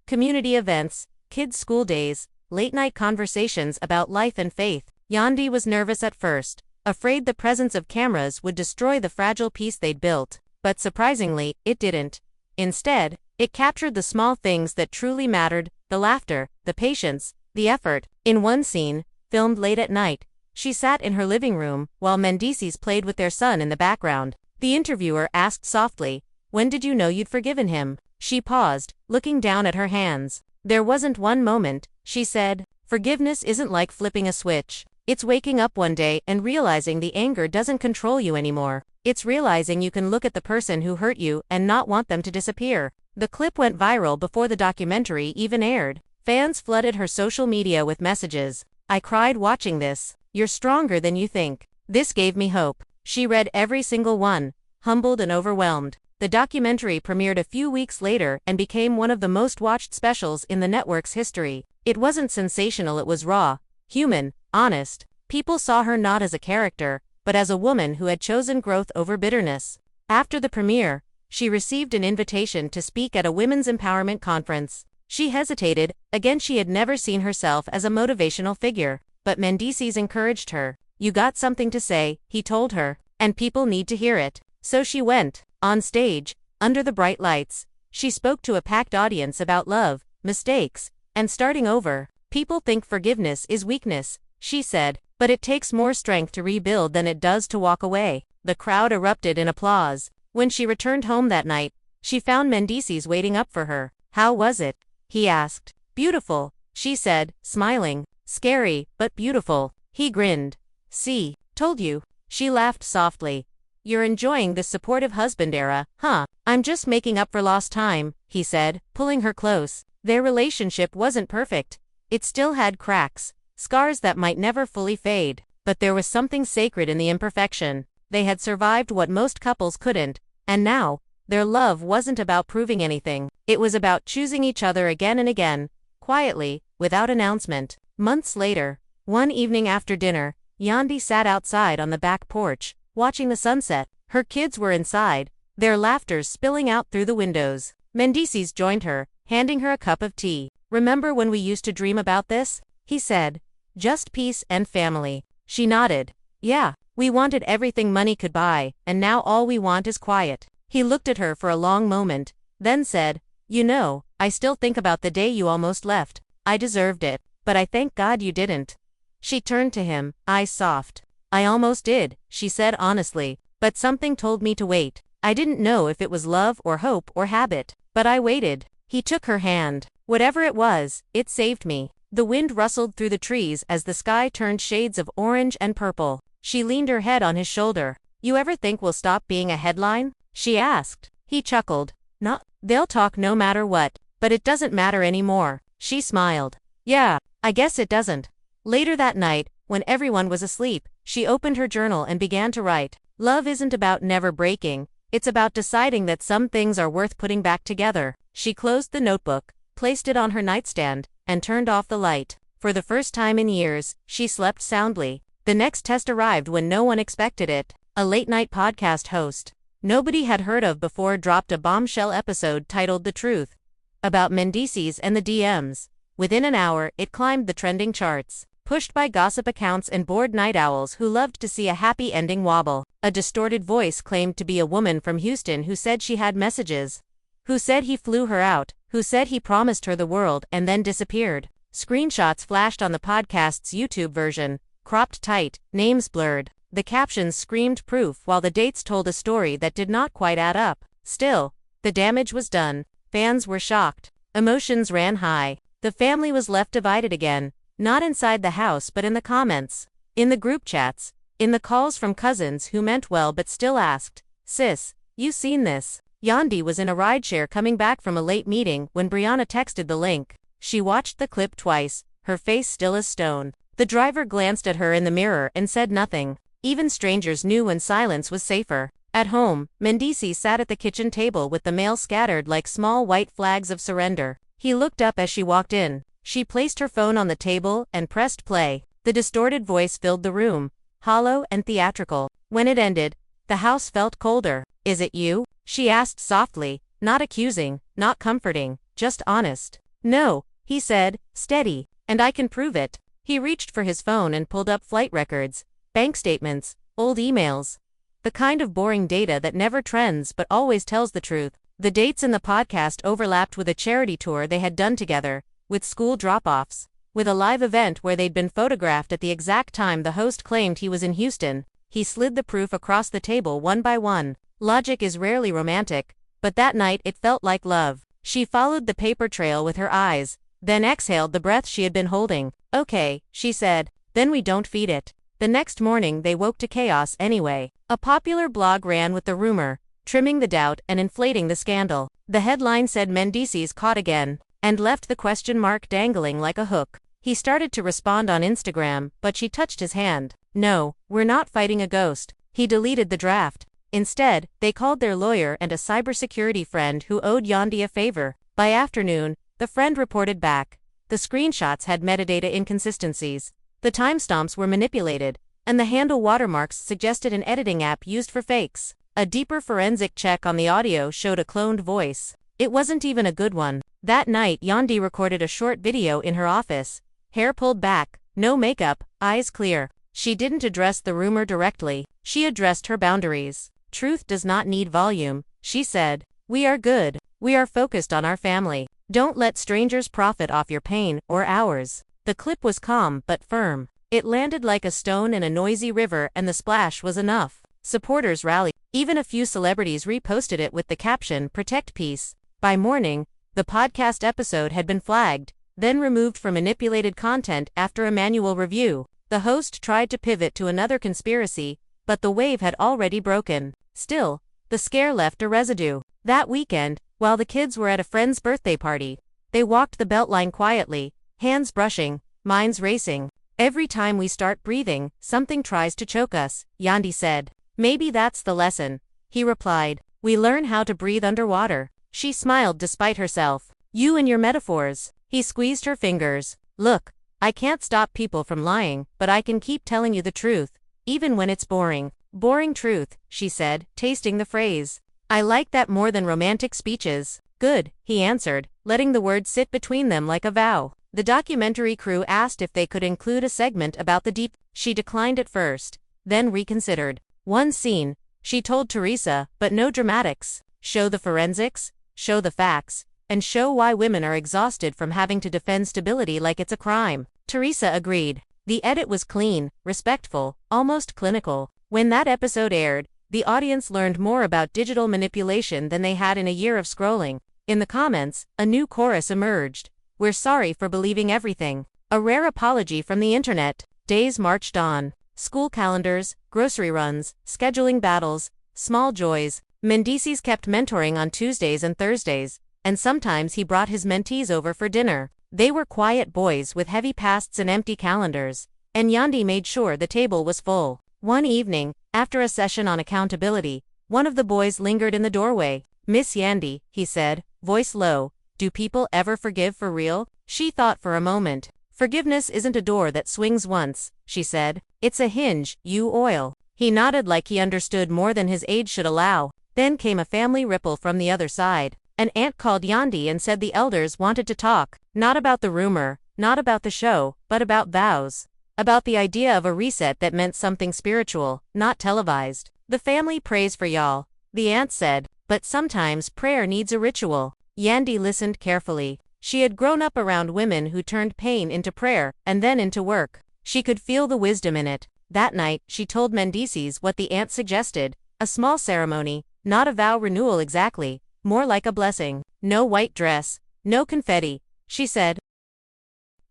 community events, kids' school days, late-night conversations about life and faith. Yandy was nervous at first, afraid the presence of cameras would destroy the fragile peace they'd built. But surprisingly, it didn't. Instead, it captured the small things that truly mattered, the laughter, the patience, the effort. In one scene, filmed late at night, she sat in her living room while Mendices played with their son in the background. The interviewer asked softly, "When did you know you'd forgiven him?" She paused, looking down at her hands. "There wasn't one moment," she said. "Forgiveness isn't like flipping a switch. It's waking up one day and realizing the anger doesn't control you anymore. It's realizing you can look at the person who hurt you and not want them to disappear." The clip went viral before the documentary even aired. Fans flooded her social media with messages. "I cried watching this. You're stronger than you think. This gave me hope." She read every single one, humbled and overwhelmed. The documentary premiered a few weeks later and became one of the most watched specials in the network's history. It wasn't sensational, it was raw, human, honest. People saw her not as a character, but as a woman who had chosen growth over bitterness. After the premiere, she received an invitation to speak at a women's empowerment conference. She hesitated. Again, she had never seen herself as a motivational figure. But Mendices encouraged her. "You got something to say," he told her, "and people need to hear it." So she went. On stage, under the bright lights, she spoke to a packed audience about love, mistakes, and starting over. "People think forgiveness is weakness," she said, "but it takes more strength to rebuild than it does to walk away." The crowd erupted in applause. When she returned home that night, she found Mendices waiting up for her. "How was it?" he asked. "Beautiful," she said, smiling. "Scary, but beautiful." He grinned. "See, told you." She laughed softly. "You're enjoying this supportive husband era, huh?" "I'm just making up for lost time," he said, pulling her close. Their relationship wasn't perfect. It still had cracks, scars that might never fully fade. But there was something sacred in the imperfection. They had survived what most couples couldn't, and now, their love wasn't about proving anything. It was about choosing each other again and again, quietly, without announcement. Months later, one evening after dinner, Yandy sat outside on the back porch, watching the sunset. Her kids were inside, their laughter spilling out through the windows. Mendices joined her, handing her a cup of tea. "Remember when we used to dream about this?" he said. "Just peace and family." She nodded. "Yeah, we wanted everything money could buy, and now all we want is quiet." He looked at her for a long moment, then said, "You know, I still think about the day you almost left. I deserved it, but I thank God you didn't." She turned to him, eyes soft. "I almost did," she said honestly, "but something told me to wait. I didn't know if it was love or hope or habit, but I waited." He took her hand. "Whatever it was, it saved me." The wind rustled through the trees as the sky turned shades of orange and purple. She leaned her head on his shoulder. "You ever think we'll stop being a headline?" she asked. He chuckled. "Not. They'll talk no matter what, but it doesn't matter anymore." She smiled. "Yeah, I guess it doesn't." Later that night, when everyone was asleep, she opened her journal and began to write. Love isn't about never breaking, it's about deciding that some things are worth putting back together. She closed the notebook, placed it on her nightstand, and turned off the light. For the first time in years, she slept soundly. The next test arrived when no one expected it. A late-night podcast host nobody had heard of before dropped a bombshell episode titled The Truth, about Mendices and the DMs. Within an hour, it climbed the trending charts, pushed by gossip accounts and bored night owls who loved to see a happy ending wobble. A distorted voice claimed to be a woman from Houston who said she had messages, who said he flew her out, who said he promised her the world and then disappeared. Screenshots flashed on the podcast's YouTube version, cropped tight, names blurred. The captions screamed proof while the dates told a story that did not quite add up. Still, the damage was done. Fans were shocked. Emotions ran high. The family was left divided again, not inside the house but in the comments, in the group chats, in the calls from cousins who meant well but still asked, "Sis, you seen this?" Yandy was in a rideshare coming back from a late meeting when Brianna texted the link. She watched the clip twice, her face still as stone. The driver glanced at her in the mirror and said nothing. Even strangers knew when silence was safer. At home, Mendices sat at the kitchen table with the mail scattered like small white flags of surrender. He looked up as she walked in. She placed her phone on the table and pressed play. The distorted voice filled the room, hollow and theatrical. When it ended, the house felt colder. "Is it you?" she asked softly, not accusing, not comforting, just honest. "No," he said, steady, "and I can prove it." He reached for his phone and pulled up flight records, bank statements, old emails. The kind of boring data that never trends but always tells the truth. The dates in the podcast overlapped with a charity tour they had done together, with school drop-offs, with a live event where they'd been photographed at the exact time the host claimed he was in Houston. He slid the proof across the table one by one. Logic is rarely romantic, but that night it felt like love. She followed the paper trail with her eyes, then exhaled the breath she had been holding. "Okay," she said, "then we don't feed it." The next morning they woke to chaos anyway. A popular blog ran with the rumor, trimming the doubt and inflating the scandal. The headline said Mendices caught again, and left the question mark dangling like a hook. He started to respond on Instagram, but she touched his hand. "No, we're not fighting a ghost." He deleted the draft. Instead, they called their lawyer and a cybersecurity friend who owed Yandy a favor. By afternoon, the friend reported back. The screenshots had metadata inconsistencies. The timestamps were manipulated, and the handle watermarks suggested an editing app used for fakes. A deeper forensic check on the audio showed a cloned voice. It wasn't even a good one. That night, Yandy recorded a short video in her office. Hair pulled back, no makeup, eyes clear. She didn't address the rumor directly. She addressed her boundaries. "Truth does not need volume," she said. "We are good. We are focused on our family. Don't let strangers profit off your pain or ours." The clip was calm but firm. It landed like a stone in a noisy river and the splash was enough. Supporters rallied. Even a few celebrities reposted it with the caption, "Protect Peace." By morning, the podcast episode had been flagged, then removed for manipulated content after a manual review. The host tried to pivot to another conspiracy, but the wave had already broken. Still, the scare left a residue. That weekend, while the kids were at a friend's birthday party, they walked the Beltline quietly, hands brushing, minds racing. "Every time we start breathing, something tries to choke us," Yandy said. "Maybe that's the lesson," he replied. "We learn how to breathe underwater." She smiled despite herself. "You and your metaphors." He squeezed her fingers. "Look, I can't stop people from lying, but I can keep telling you the truth, even when it's boring." "Boring truth," she said, tasting the phrase. I like that more than romantic speeches. Good, he answered, letting the words sit between them like a vow. The documentary crew asked if they could include a segment about the deep. She declined at first, then reconsidered. One scene, she told Teresa, but no dramatics. Show the forensics, show the facts, and show why women are exhausted from having to defend stability like it's a crime. Teresa agreed. The edit was clean, respectful, almost clinical. When that episode aired, the audience learned more about digital manipulation than they had in a year of scrolling. In the comments, a new chorus emerged. We're sorry for believing everything. A rare apology from the internet. Days marched on. School calendars, grocery runs, scheduling battles, small joys. Mendices kept mentoring on Tuesdays and Thursdays, and sometimes he brought his mentees over for dinner. They were quiet boys with heavy pasts and empty calendars, and Yandy made sure the table was full. One evening, after a session on accountability, one of the boys lingered in the doorway. Miss Yandy, he said, voice low, do people ever forgive for real? She thought for a moment. Forgiveness isn't a door that swings once, she said. It's a hinge you oil. He nodded like he understood more than his age should allow. Then came a family ripple from the other side. An aunt called Yandy and said the elders wanted to talk, not about the rumor, not about the show, but about vows. About the idea of a reset that meant something spiritual, not televised. The family prays for y'all, the aunt said, but sometimes prayer needs a ritual. Yandy listened carefully. She had grown up around women who turned pain into prayer, and then into work. She could feel the wisdom in it. That night, she told Mendices what the aunt suggested, a small ceremony, not a vow renewal exactly, more like a blessing. No white dress, no confetti, she said.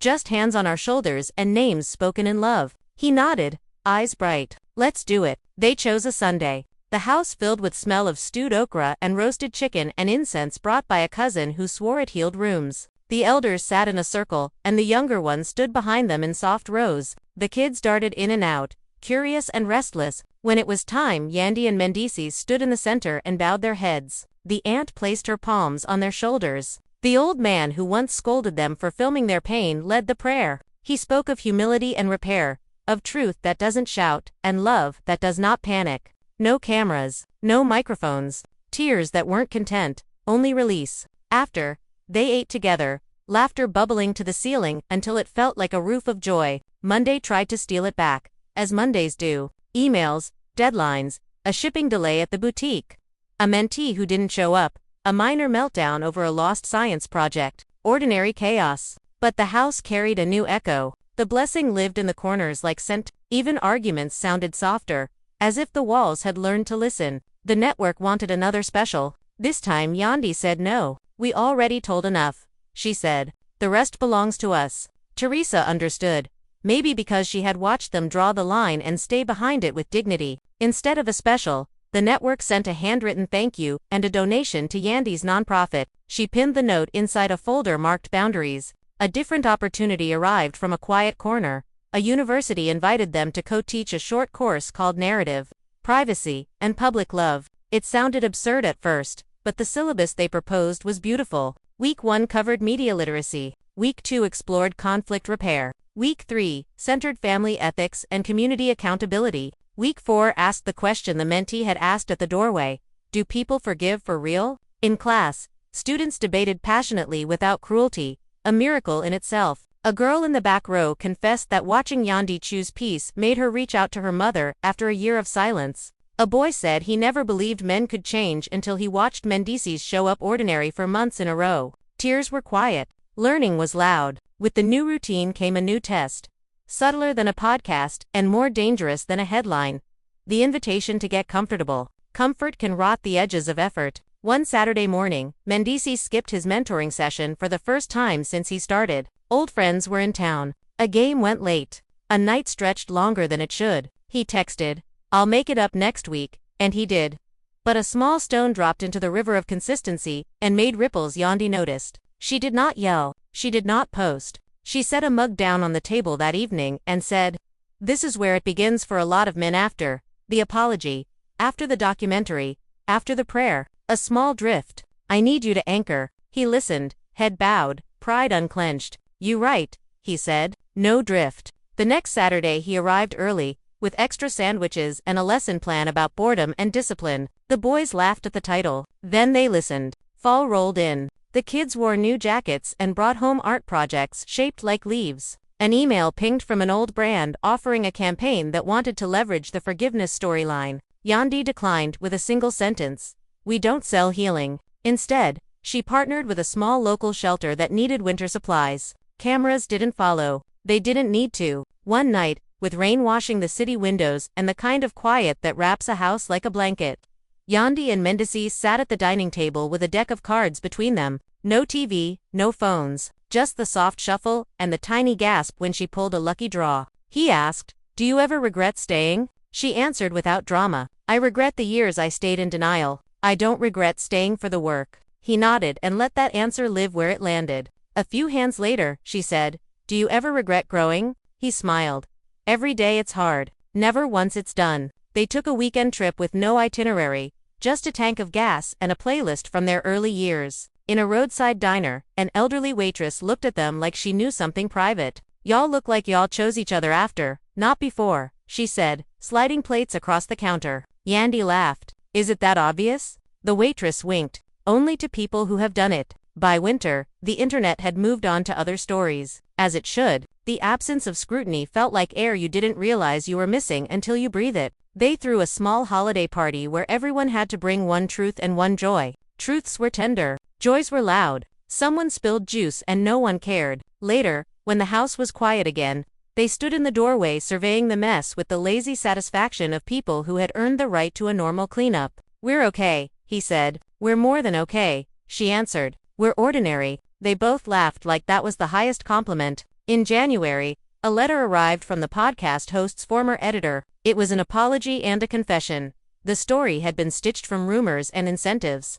Just hands on our shoulders and names spoken in love. He nodded, eyes bright. Let's do it. They chose a Sunday. The house filled with smell of stewed okra and roasted chicken and incense brought by a cousin who swore it healed rheums. The elders sat in a circle, and the younger ones stood behind them in soft rows. The kids darted in and out, curious and restless. When it was time, Yandy and Mendices stood in the center and bowed their heads. The aunt placed her palms on their shoulders. The old man who once scolded them for filming their pain led the prayer. He spoke of humility and repair, of truth that doesn't shout, and love that does not panic. No cameras, no microphones, tears that weren't content, only release. After, they ate together, laughter bubbling to the ceiling until it felt like a roof of joy. Monday tried to steal it back, as Mondays do. Emails, deadlines, a shipping delay at the boutique. A mentee who didn't show up, a minor meltdown over a lost science project. Ordinary chaos. But the house carried a new echo. The blessing lived in the corners like scent. Even arguments sounded softer, as if the walls had learned to listen. The network wanted another special. This time Yandy said no. We already told enough, she said. The rest belongs to us. Teresa understood. Maybe because she had watched them draw the line and stay behind it with dignity. Instead of a special, the network sent a handwritten thank you and a donation to Yandy's nonprofit. She pinned the note inside a folder marked boundaries. A different opportunity arrived from a quiet corner. A university invited them to co-teach a short course called Narrative, Privacy, and Public Love. It sounded absurd at first, but the syllabus they proposed was beautiful. Week 1 covered media literacy. Week 2 explored conflict repair. Week 3 centered family ethics and community accountability. Week 4 asked the question the mentee had asked at the doorway: do people forgive for real? In class, students debated passionately without cruelty, a miracle in itself. A girl in the back row confessed that watching Yandy choose peace made her reach out to her mother after a year of silence. A boy said he never believed men could change until he watched Mendices show up ordinary for months in a row. Tears were quiet. Learning was loud. With the new routine came a new test. Subtler than a podcast and more dangerous than a headline. The invitation to get comfortable. Comfort can rot the edges of effort. One Saturday morning, Mendices skipped his mentoring session for the first time since he started. Old friends were in town. A game went late. A night stretched longer than it should. He texted, "I'll make it up next week," and he did. But a small stone dropped into the river of consistency and made ripples Yandy noticed. She did not yell. She did not post. She set a mug down on the table that evening and said, "This is where it begins for a lot of men after the apology, after the documentary, after the prayer. A small drift. I need you to anchor." He listened, head bowed, pride unclenched. "You right," he said. No drift. The next Saturday he arrived early, with extra sandwiches and a lesson plan about boredom and discipline. The boys laughed at the title. Then they listened. Fall rolled in. The kids wore new jackets and brought home art projects shaped like leaves. An email pinged from an old brand offering a campaign that wanted to leverage the forgiveness storyline. Yandy declined with a single sentence. "We don't sell healing." Instead, she partnered with a small local shelter that needed winter supplies. Cameras didn't follow. They didn't need to. One night, with rain washing the city windows and the kind of quiet that wraps a house like a blanket, Yandy and Mendices sat at the dining table with a deck of cards between them. No TV, no phones, just the soft shuffle and the tiny gasp when she pulled a lucky draw. He asked, "Do you ever regret staying?" She answered without drama, "I regret the years I stayed in denial. I don't regret staying for the work." He nodded and let that answer live where it landed. A few hands later, she said, "Do you ever regret growing?" He smiled. "Every day it's hard. Never once it's done." They took a weekend trip with no itinerary, just a tank of gas and a playlist from their early years. In a roadside diner, an elderly waitress looked at them like she knew something private. "Y'all look like y'all chose each other after, not before," she said, sliding plates across the counter. Yandy laughed. "Is it that obvious?" The waitress winked. "Only to people who have done it." By winter, the internet had moved on to other stories. As it should, the absence of scrutiny felt like air you didn't realize you were missing until you breathe it. They threw a small holiday party where everyone had to bring one truth and one joy. Truths were tender. Joys were loud. Someone spilled juice and no one cared. Later, when the house was quiet again, they stood in the doorway surveying the mess with the lazy satisfaction of people who had earned the right to a normal cleanup. "We're okay," he said. "We're more than okay," she answered. "We're ordinary." They both laughed like that was the highest compliment. In January, a letter arrived from the podcast host's former editor. It was an apology and a confession. The story had been stitched from rumors and incentives.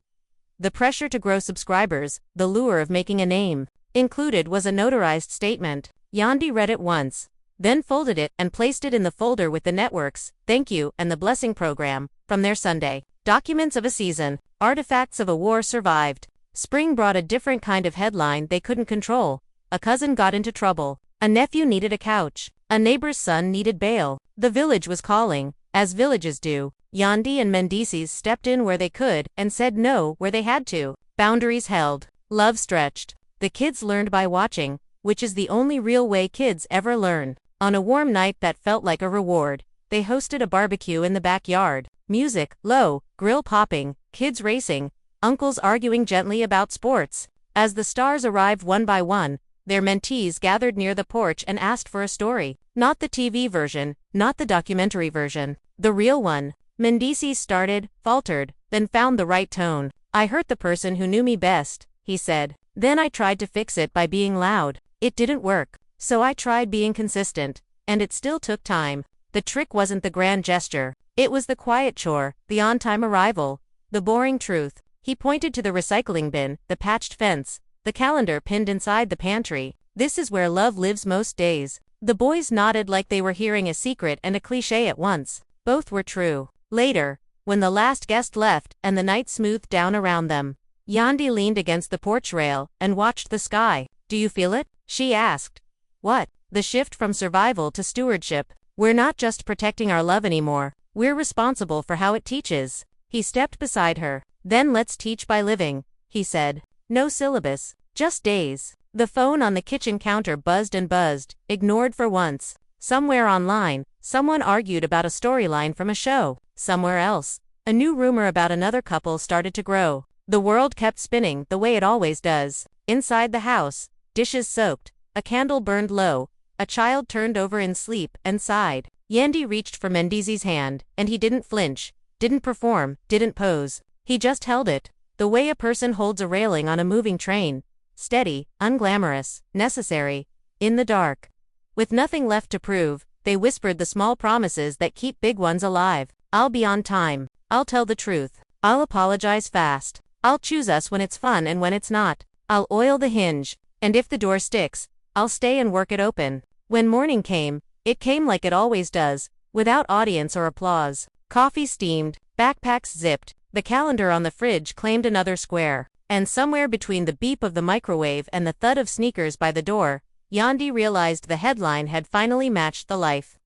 The pressure to grow subscribers, the lure of making a name. Included was a notarized statement. Yandy read it once, then folded it and placed it in the folder with the network's "Thank You" and the Blessing program from their Sunday. Documents of a season, artifacts of a war survived. Spring brought a different kind of headline they couldn't control. A cousin got into trouble. A nephew needed a couch. A neighbor's son needed bail. The village was calling, as villages do. Yandy and Mendices stepped in where they could and said no where they had to. Boundaries held. Love stretched. The kids learned by watching, which is the only real way kids ever learn. On a warm night that felt like a reward, they hosted a barbecue in the backyard. Music, low, grill popping, kids racing, uncles arguing gently about sports. As the stars arrived one by one, their mentees gathered near the porch and asked for a story. Not the TV version, not the documentary version. The real one. Mendices started, faltered, then found the right tone. "I hurt the person who knew me best," he said. "Then I tried to fix it by being loud. It didn't work. So I tried being consistent. And it still took time. The trick wasn't the grand gesture. It was the quiet chore, the on-time arrival, the boring truth." He pointed to the recycling bin, the patched fence, the calendar pinned inside the pantry. "This is where love lives most days." The boys nodded like they were hearing a secret and a cliché at once. Both were true. Later, when the last guest left and the night smoothed down around them, Yandy leaned against the porch rail and watched the sky. "Do you feel it?" she asked. "What?" "The shift from survival to stewardship. We're not just protecting our love anymore. We're responsible for how it teaches." He stepped beside her. "Then let's teach by living," he said. "No syllabus, just days." The phone on the kitchen counter buzzed and buzzed, ignored for once. Somewhere online, someone argued about a storyline from a show. Somewhere else, a new rumor about another couple started to grow. The world kept spinning the way it always does. Inside the house, dishes soaked, a candle burned low, a child turned over in sleep and sighed. Yandy reached for Mendices' hand, and he didn't flinch, didn't perform, didn't pose. He just held it, the way a person holds a railing on a moving train. Steady, unglamorous, necessary, in the dark. With nothing left to prove, they whispered the small promises that keep big ones alive. "I'll be on time. I'll tell the truth. I'll apologize fast. I'll choose us when it's fun and when it's not. I'll oil the hinge, and if the door sticks, I'll stay and work it open." When morning came, it came like it always does, without audience or applause. Coffee steamed, backpacks zipped, the calendar on the fridge claimed another square. And somewhere between the beep of the microwave and the thud of sneakers by the door, Yandy realized the headline had finally matched the life.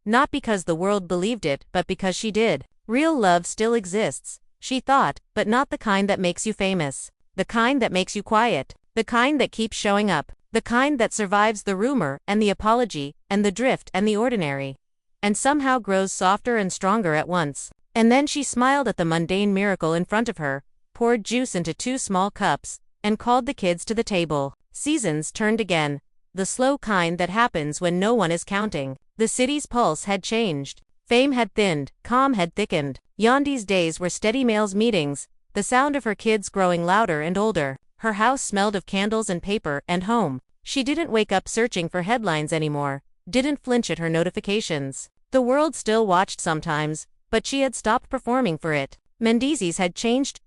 Not because the world believed it, but because she did. Real love still exists, she thought, but not the kind that makes you famous. The kind that makes you quiet. The kind that keeps showing up. The kind that survives the rumor, and the apology, and the drift, and the ordinary. And somehow grows softer and stronger at once. And then she smiled at the mundane miracle in front of her, poured juice into 2 small cups, and called the kids to the table. Seasons turned again. The slow kind that happens when no one is counting. The city's pulse had changed. Fame had thinned, calm had thickened. Yandy's days were steady males meetings, the sound of her kids growing louder and older. Her house smelled of candles and paper and home. She didn't wake up searching for headlines anymore, didn't flinch at her notifications. The world still watched sometimes, but she had stopped performing for it. Mendices had changed,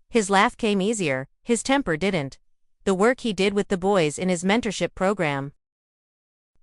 his laugh came easier, his temper didn't. The work he did with the boys in his mentorship program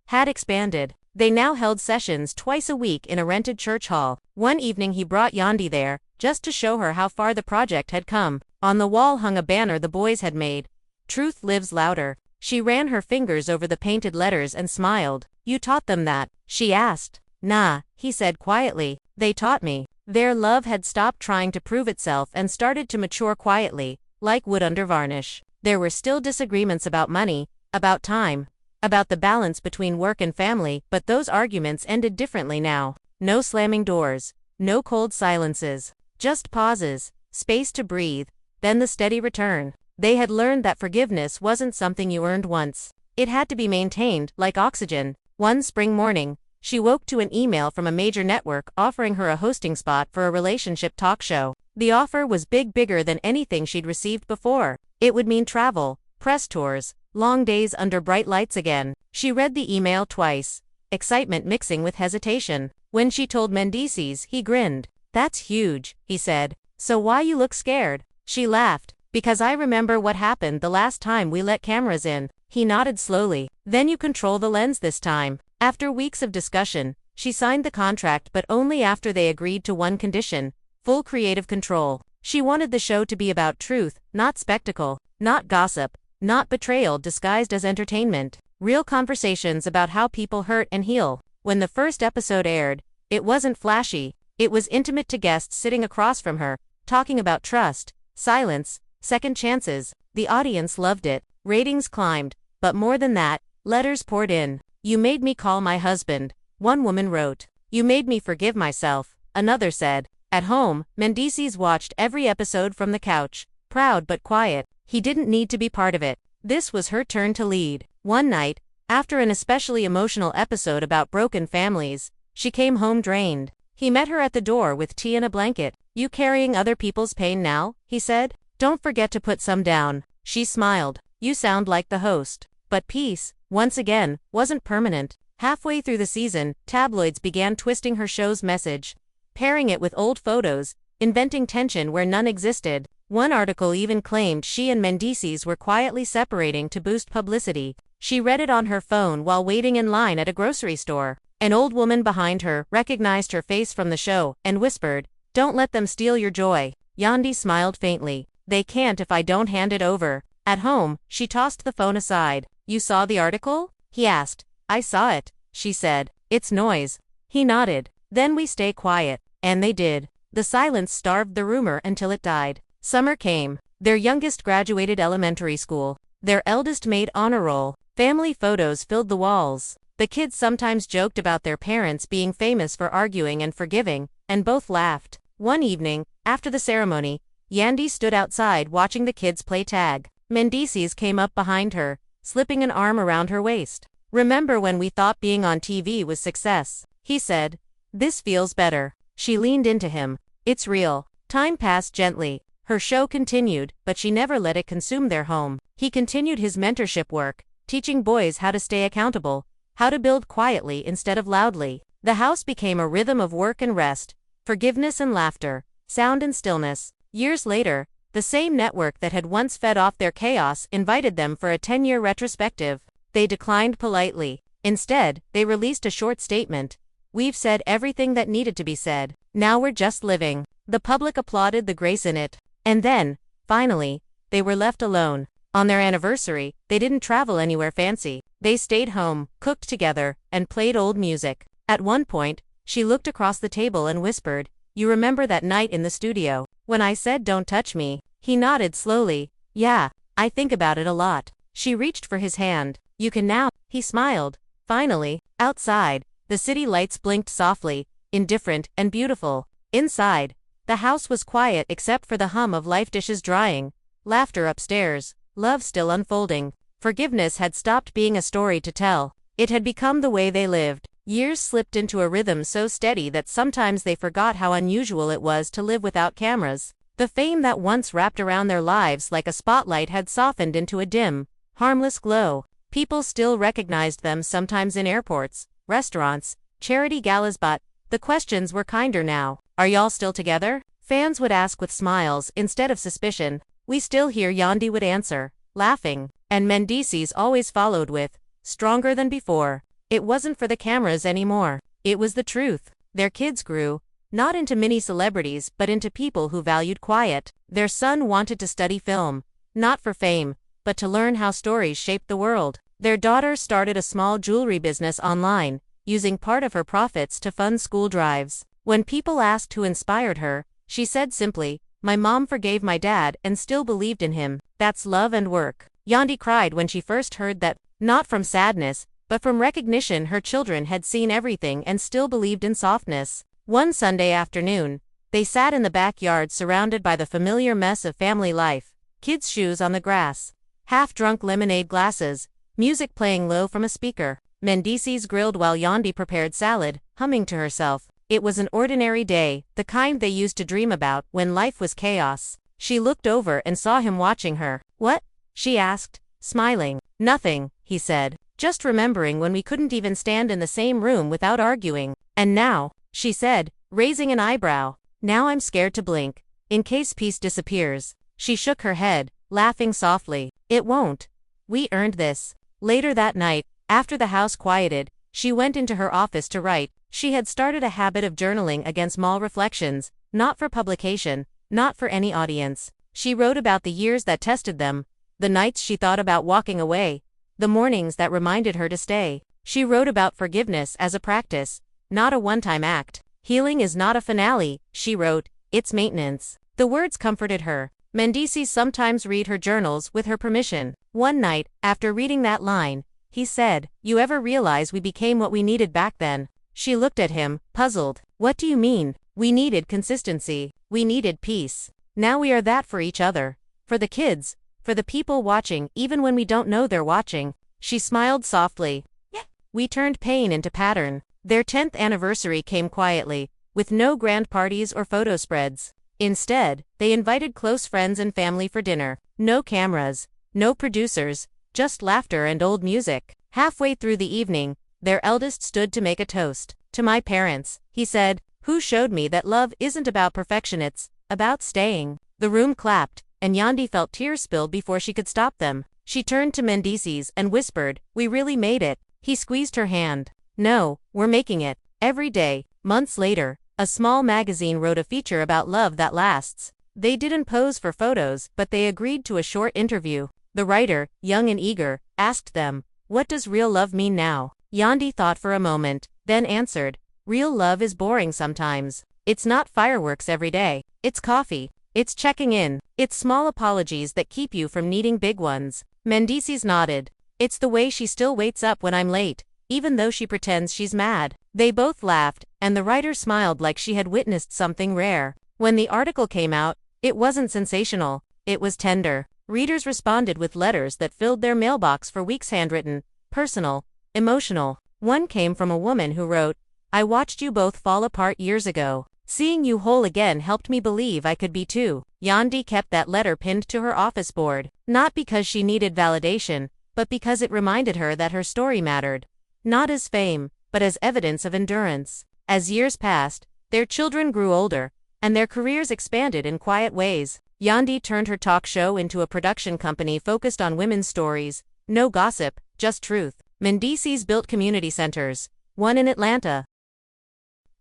had expanded. They now held sessions twice a week in a rented church hall. One evening he brought Yandy there, just to show her how far the project had come. On the wall hung a banner the boys had made. Truth lives louder. She ran her fingers over the painted letters and smiled. You taught them that? She asked. Nah, he said quietly. They taught me. Their love had stopped trying to prove itself and started to mature quietly, like wood under varnish. There were still disagreements about money, about time, about the balance between work and family, but those arguments ended differently now. No slamming doors, no cold silences, just pauses, space to breathe, then the steady return. They had learned that forgiveness wasn't something you earned once. It had to be maintained, like oxygen. One spring morning, she woke to an email from a major network offering her a hosting spot for a relationship talk show. The offer was bigger than anything she'd received before. It would mean travel, press tours, long days under bright lights again. She read the email twice, excitement mixing with hesitation. When she told Mendices, he grinned. That's huge, he said. So why you look scared? She laughed. Because I remember what happened the last time we let cameras in. He nodded slowly. Then you control the lens this time. After weeks of discussion, she signed the contract, but only after they agreed to one condition: full creative control. She wanted the show to be about truth, not spectacle, not gossip, not betrayal disguised as entertainment. Real conversations about how people hurt and heal. When the first episode aired, it wasn't flashy. It was intimate to guests sitting across from her, talking about trust, silence, second chances. The audience loved it. Ratings climbed. But more than that, letters poured in. You made me call my husband, one woman wrote. You made me forgive myself, another said. At home, Mendices watched every episode from the couch, proud but quiet. He didn't need to be part of it. This was her turn to lead. One night, after an especially emotional episode about broken families, she came home drained. He met her at the door with tea and a blanket. You carrying other people's pain now? He said. Don't forget to put some down. She smiled. You sound like the host. But peace, once again, wasn't permanent. Halfway through the season, tabloids began twisting her show's message, pairing it with old photos, inventing tension where none existed. One article even claimed she and Mendices were quietly separating to boost publicity. She read it on her phone while waiting in line at a grocery store. An old woman behind her recognized her face from the show and whispered, "Don't let them steal your joy." Yandy smiled faintly. They can't if I don't hand it over. At home, she tossed the phone aside. You saw the article? He asked. I saw it, she said. It's noise. He nodded. Then we stay quiet. And they did. The silence starved the rumor until it died. Summer came. Their youngest graduated elementary school. Their eldest made honor roll. Family photos filled the walls. The kids sometimes joked about their parents being famous for arguing and forgiving, and both laughed. One evening, after the ceremony, Yandy stood outside watching the kids play tag. Mendices came up behind her, slipping an arm around her waist. Remember when we thought being on TV was success? He said. This feels better. She leaned into him. It's real. Time passed gently. Her show continued, but she never let it consume their home. He continued his mentorship work, teaching boys how to stay accountable, how to build quietly instead of loudly. The house became a rhythm of work and rest, forgiveness and laughter, sound and stillness. Years later, the same network that had once fed off their chaos invited them for a 10-year retrospective. They declined politely. Instead, they released a short statement. We've said everything that needed to be said. Now we're just living. The public applauded the grace in it. And then, finally, they were left alone. On their anniversary, they didn't travel anywhere fancy. They stayed home, cooked together, and played old music. At one point, she looked across the table and whispered, "You remember that night in the studio, when I said don't touch me?" He nodded slowly. "Yeah, I think about it a lot." She reached for his hand. "You can now." He smiled. Finally, outside, the city lights blinked softly, indifferent and beautiful. Inside, the house was quiet except for the hum of life dishes drying, laughter upstairs, love still unfolding. Forgiveness had stopped being a story to tell. It had become the way they lived. Years slipped into a rhythm so steady that sometimes they forgot how unusual it was to live without cameras. The fame that once wrapped around their lives like a spotlight had softened into a dim, harmless glow. People still recognized them sometimes in airports, restaurants, charity galas, but the questions were kinder now. "Are y'all still together?" Fans would ask with smiles instead of suspicion. "We still here," Yandy would answer, laughing. And Mendices always followed with, "Stronger than before." It wasn't for the cameras anymore. It was the truth. Their kids grew, not into mini celebrities but into people who valued quiet. Their son wanted to study film, not for fame, but to learn how stories shaped the world. Their daughter started a small jewelry business online, using part of her profits to fund school drives. When people asked who inspired her, she said simply, "My mom forgave my dad and still believed in him. That's love and work." Yandy cried when she first heard that, not from sadness, but from recognition her children had seen everything and still believed in softness. One Sunday afternoon, they sat in the backyard surrounded by the familiar mess of family life, kids' shoes on the grass, half-drunk lemonade glasses, music playing low from a speaker. Mendices grilled while Yandy prepared salad, humming to herself. It was an ordinary day, the kind they used to dream about when life was chaos. She looked over and saw him watching her. "What?" she asked, smiling. "Nothing," he said. "Just remembering when we couldn't even stand in the same room without arguing." "And now," she said, raising an eyebrow. "Now I'm scared to blink, in case peace disappears." She shook her head, laughing softly. "It won't. We earned this." Later that night, after the house quieted, she went into her office to write. She had started a habit of journaling against small reflections, not for publication, not for any audience. She wrote about the years that tested them, the nights she thought about walking away, the mornings that reminded her to stay. She wrote about forgiveness as a practice, not a one-time act. "Healing is not a finale," she wrote, "it's maintenance." The words comforted her. Mendices sometimes read her journals with her permission. One night, after reading that line, he said, "You ever realize we became what we needed back then?" She looked at him, puzzled. "What do you mean?" "We needed consistency. We needed peace. Now we are that for each other. For the kids. For the people watching even when we don't know they're watching." She smiled softly. "Yeah." "We turned pain into pattern." Their 10th anniversary came quietly, with no grand parties or photo spreads. Instead, they invited close friends and family for dinner. No cameras, no producers, just laughter and old music. Halfway through the evening, their eldest stood to make a toast. "To my parents," he said, "who showed me that love isn't about perfection, it's about staying." The room clapped, and Yandy felt tears spilled before she could stop them. She turned to Mendices and whispered, "We really made it." He squeezed her hand. "No, we're making it." Every day, months later, a small magazine wrote a feature about love that lasts. They didn't pose for photos, but they agreed to a short interview. The writer, young and eager, asked them, "What does real love mean now?" Yandy thought for a moment, then answered, "Real love is boring sometimes. It's not fireworks every day. It's coffee. It's checking in. It's small apologies that keep you from needing big ones." Mendices nodded. "It's the way she still waits up when I'm late, even though she pretends she's mad." They both laughed, and the writer smiled like she had witnessed something rare. When the article came out, it wasn't sensational, it was tender. Readers responded with letters that filled their mailbox for weeks, handwritten, personal, emotional. One came from a woman who wrote, "I watched you both fall apart years ago. Seeing you whole again helped me believe I could be too." Yandy kept that letter pinned to her office board, not because she needed validation, but because it reminded her that her story mattered. Not as fame, but as evidence of endurance. As years passed, their children grew older, and their careers expanded in quiet ways. Yandy turned her talk show into a production company focused on women's stories, no gossip, just truth. Mendices built community centers, one in Atlanta,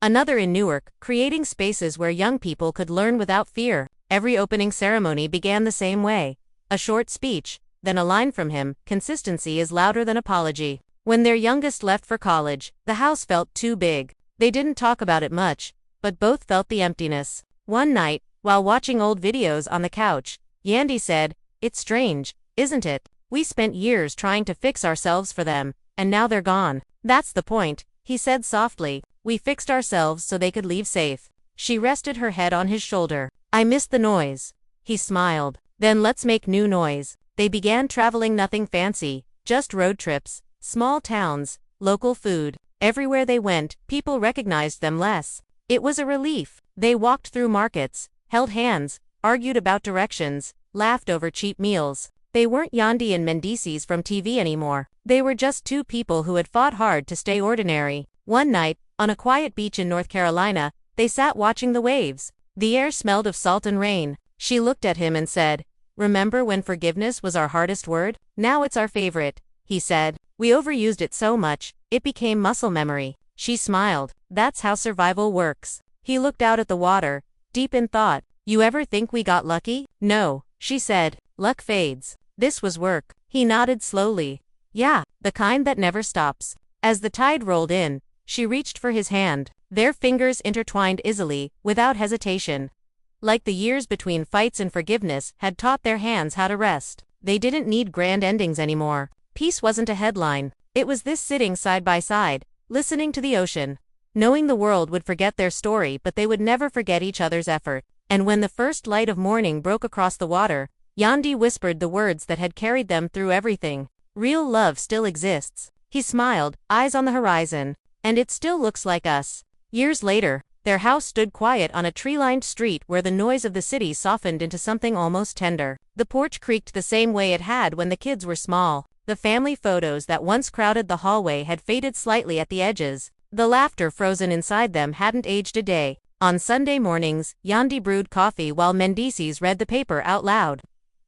another in Newark, creating spaces where young people could learn without fear. Every opening ceremony began the same way. A short speech, then a line from him, "Consistency is louder than apology." When their youngest left for college, the house felt too big. They didn't talk about it much, but both felt the emptiness. One night, while watching old videos on the couch, Yandy said, "It's strange, isn't it? We spent years trying to fix ourselves for them, and now they're gone." "That's the point," he said softly. "We fixed ourselves so they could leave safe." She rested her head on his shoulder. "I miss the noise." He smiled. "Then let's make new noise." They began traveling, nothing fancy, just road trips, small towns, local food. Everywhere they went, people recognized them less. It was a relief. They walked through markets, held hands, argued about directions, laughed over cheap meals. They weren't Yandy and Mendices from TV anymore. They were just two people who had fought hard to stay ordinary. One night, on a quiet beach in North Carolina, they sat watching the waves. The air smelled of salt and rain. She looked at him and said, "Remember when forgiveness was our hardest word? Now it's our favorite," he said. "We overused it so much, it became muscle memory." She smiled. "That's how survival works." He looked out at the water, deep in thought. "You ever think we got lucky?" "No," she said. "Luck fades. This was work." He nodded slowly. "Yeah, the kind that never stops." As the tide rolled in, she reached for his hand. Their fingers intertwined easily, without hesitation. Like the years between fights and forgiveness had taught their hands how to rest. They didn't need grand endings anymore. Peace wasn't a headline. It was this, sitting side by side, listening to the ocean, knowing the world would forget their story but they would never forget each other's effort. And when the first light of morning broke across the water, Yandy whispered the words that had carried them through everything. "Real love still exists." He smiled, eyes on the horizon. "And it still looks like us." Years later, their house stood quiet on a tree-lined street where the noise of the city softened into something almost tender. The porch creaked the same way it had when the kids were small. The family photos that once crowded the hallway had faded slightly at the edges. The laughter frozen inside them hadn't aged a day. On Sunday mornings, Yandy brewed coffee while Mendices read the paper out loud,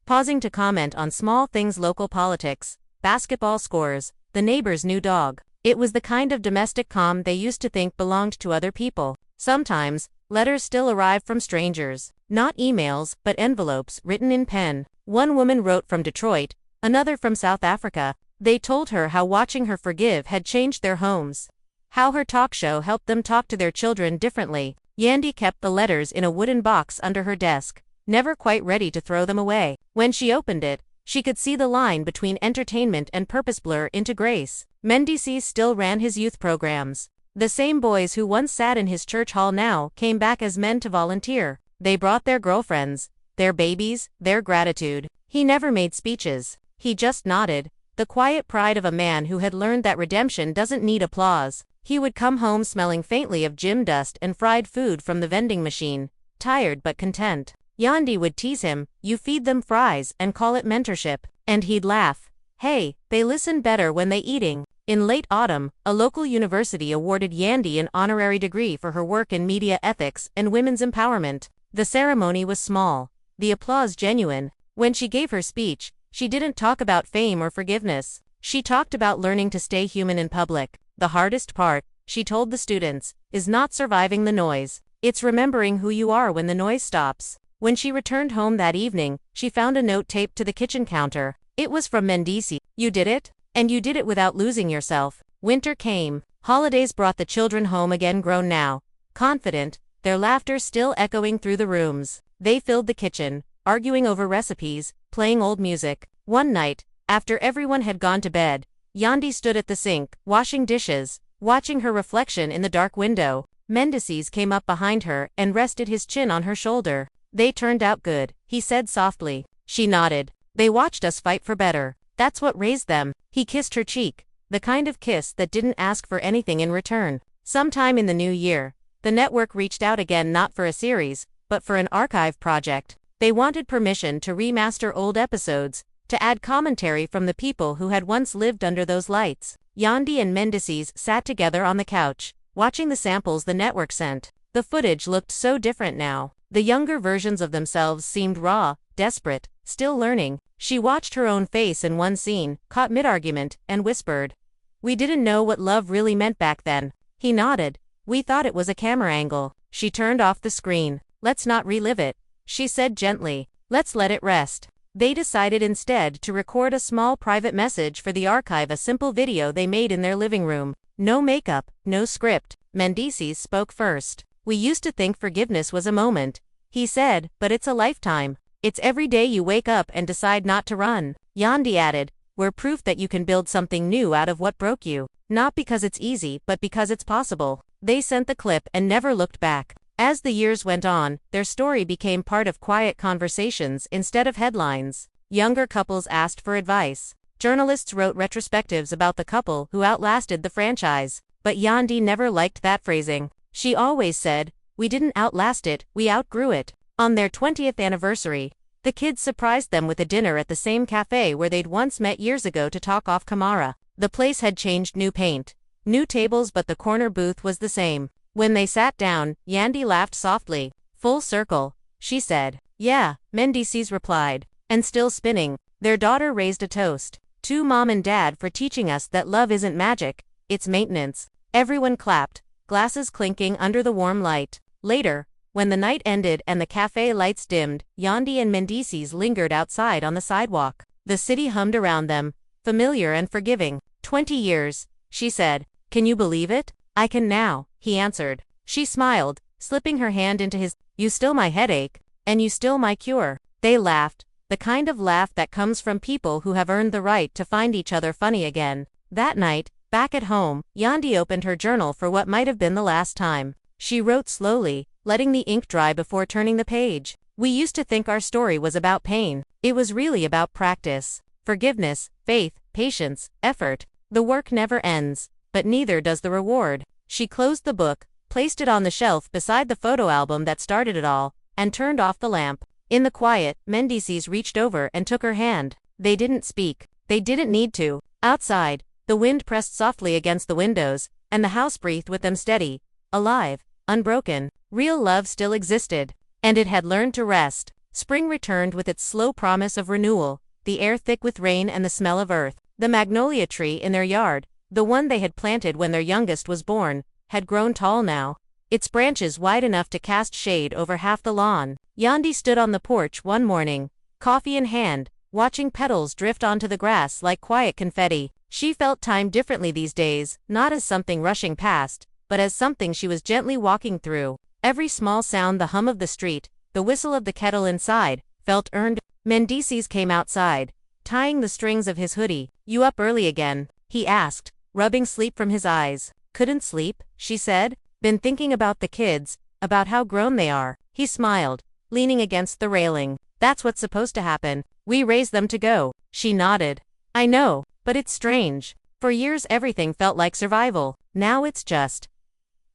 pausing to comment on small things: local politics, basketball scores, the neighbor's new dog. It was the kind of domestic calm they used to think belonged to other people. Sometimes, letters still arrived from strangers. Not emails, but envelopes written in pen. One woman wrote from Detroit, another from South Africa. They told her how watching her forgive had changed their homes, how her talk show helped them talk to their children differently. Yandy kept the letters in a wooden box under her desk, never quite ready to throw them away. When she opened it, she could see the line between entertainment and purpose blur into grace. Mendices still ran his youth programs. The same boys who once sat in his church hall now came back as men to volunteer. They brought their girlfriends, their babies, their gratitude. He never made speeches. He just nodded, the quiet pride of a man who had learned that redemption doesn't need applause. He would come home smelling faintly of gym dust and fried food from the vending machine, tired but content. Yandy would tease him, "You feed them fries," and call it mentorship. And he'd laugh. "Hey, they listen better when they eating." In late autumn, a local university awarded Yandy an honorary degree for her work in media ethics and women's empowerment. The ceremony was small, the applause genuine. When she gave her speech, she didn't talk about fame or forgiveness. She talked about learning to stay human in public. The hardest part, she told the students, is not surviving the noise. It's remembering who you are when the noise stops. When she returned home that evening, she found a note taped to the kitchen counter. It was from Mendices. "You did it? And you did it without losing yourself." Winter came. Holidays brought the children home again, grown now, confident, their laughter still echoing through the rooms. They filled the kitchen, arguing over recipes, playing old music. One night, after everyone had gone to bed, Yandy stood at the sink, washing dishes, watching her reflection in the dark window. Mendices came up behind her and rested his chin on her shoulder. "They turned out good," he said softly. She nodded. "They watched us fight for better. That's what raised them." He kissed her cheek, the kind of kiss that didn't ask for anything in return. Sometime in the new year, the network reached out again, not for a series, but for an archive project. They wanted permission to remaster old episodes, to add commentary from the people who had once lived under those lights. Yandy and Mendices sat together on the couch, watching the samples the network sent. The footage looked so different now. The younger versions of themselves seemed raw, desperate, still learning. She watched her own face in one scene, caught mid-argument, and whispered, "We didn't know what love really meant back then." He nodded. "We thought it was a camera angle." She turned off the screen. "Let's not relive it," she said gently. "Let's let it rest." They decided instead to record a small private message for the archive, a simple video they made in their living room. No makeup, no script. Mendices spoke first. "We used to think forgiveness was a moment," he said, "but it's a lifetime. It's every day you wake up and decide not to run." Yandy added, "We're proof that you can build something new out of what broke you. Not because it's easy, but because it's possible." They sent the clip and never looked back. As the years went on, their story became part of quiet conversations instead of headlines. Younger couples asked for advice. Journalists wrote retrospectives about the couple who outlasted the franchise. But Yandy never liked that phrasing. She always said, "We didn't outlast it, we outgrew it." On their 20th anniversary, the kids surprised them with a dinner at the same cafe where they'd once met years ago to talk off camera. The place had changed, new paint, new tables, but the corner booth was the same. When they sat down, Yandy laughed softly. "Full circle," she said. "Yeah," Mendices replied. And still spinning, their daughter raised a toast. "To Mom and Dad for teaching us that love isn't magic, it's maintenance." Everyone clapped, glasses clinking under the warm light. Later, when the night ended and the cafe lights dimmed, Yandy and Mendices lingered outside on the sidewalk. The city hummed around them, familiar and forgiving. 20 years, she said. "Can you believe it?" "I can now," he answered. She smiled, slipping her hand into his. "You still my headache, and you still my cure." They laughed, the kind of laugh that comes from people who have earned the right to find each other funny again. That night, back at home, Yandy opened her journal for what might have been the last time. She wrote slowly, letting the ink dry before turning the page. "We used to think our story was about pain. It was really about practice. Forgiveness, faith, patience, effort. The work never ends, but neither does the reward." She closed the book, placed it on the shelf beside the photo album that started it all, and turned off the lamp. In the quiet, Mendices reached over and took her hand. They didn't speak. They didn't need to. Outside, the wind pressed softly against the windows, and the house breathed with them, steady, alive, unbroken. Real love still existed, and it had learned to rest. Spring returned with its slow promise of renewal, the air thick with rain and the smell of earth. The magnolia tree in their yard, the one they had planted when their youngest was born, had grown tall now, its branches wide enough to cast shade over half the lawn. Yandy stood on the porch one morning, coffee in hand, watching petals drift onto the grass like quiet confetti. She felt time differently these days, not as something rushing past, but as something she was gently walking through. Every small sound, the hum of the street, the whistle of the kettle inside, felt earned. Mendices came outside, tying the strings of his hoodie. "You up early again?" he asked, rubbing sleep from his eyes. "Couldn't sleep," she said. "Been thinking about the kids, about how grown they are." He smiled, leaning against the railing. "That's what's supposed to happen. We raise them to go." She nodded. "I know, but it's strange. For years everything felt like survival. Now it's just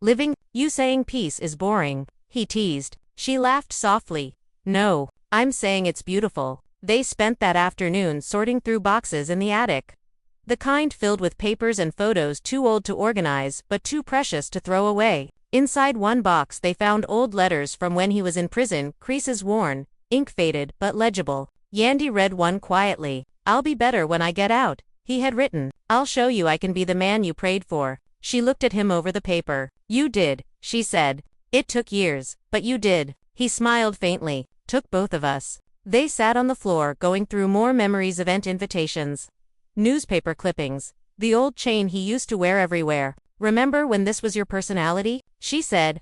living." "You saying peace is boring," he teased. She laughed softly. "No, I'm saying it's beautiful." They spent that afternoon sorting through boxes in the attic. The kind filled with papers and photos too old to organize but too precious to throw away. Inside one box they found old letters from when he was in prison, creases worn, ink faded but legible. Yandy read one quietly. "I'll be better when I get out," he had written. "I'll show you I can be the man you prayed for." She looked at him over the paper. "You did," she said. "It took years, but you did." He smiled faintly. "Took both of us." They sat on the floor going through more memories, event invitations, newspaper clippings, the old chain he used to wear everywhere. "Remember when this was your personality?" she said,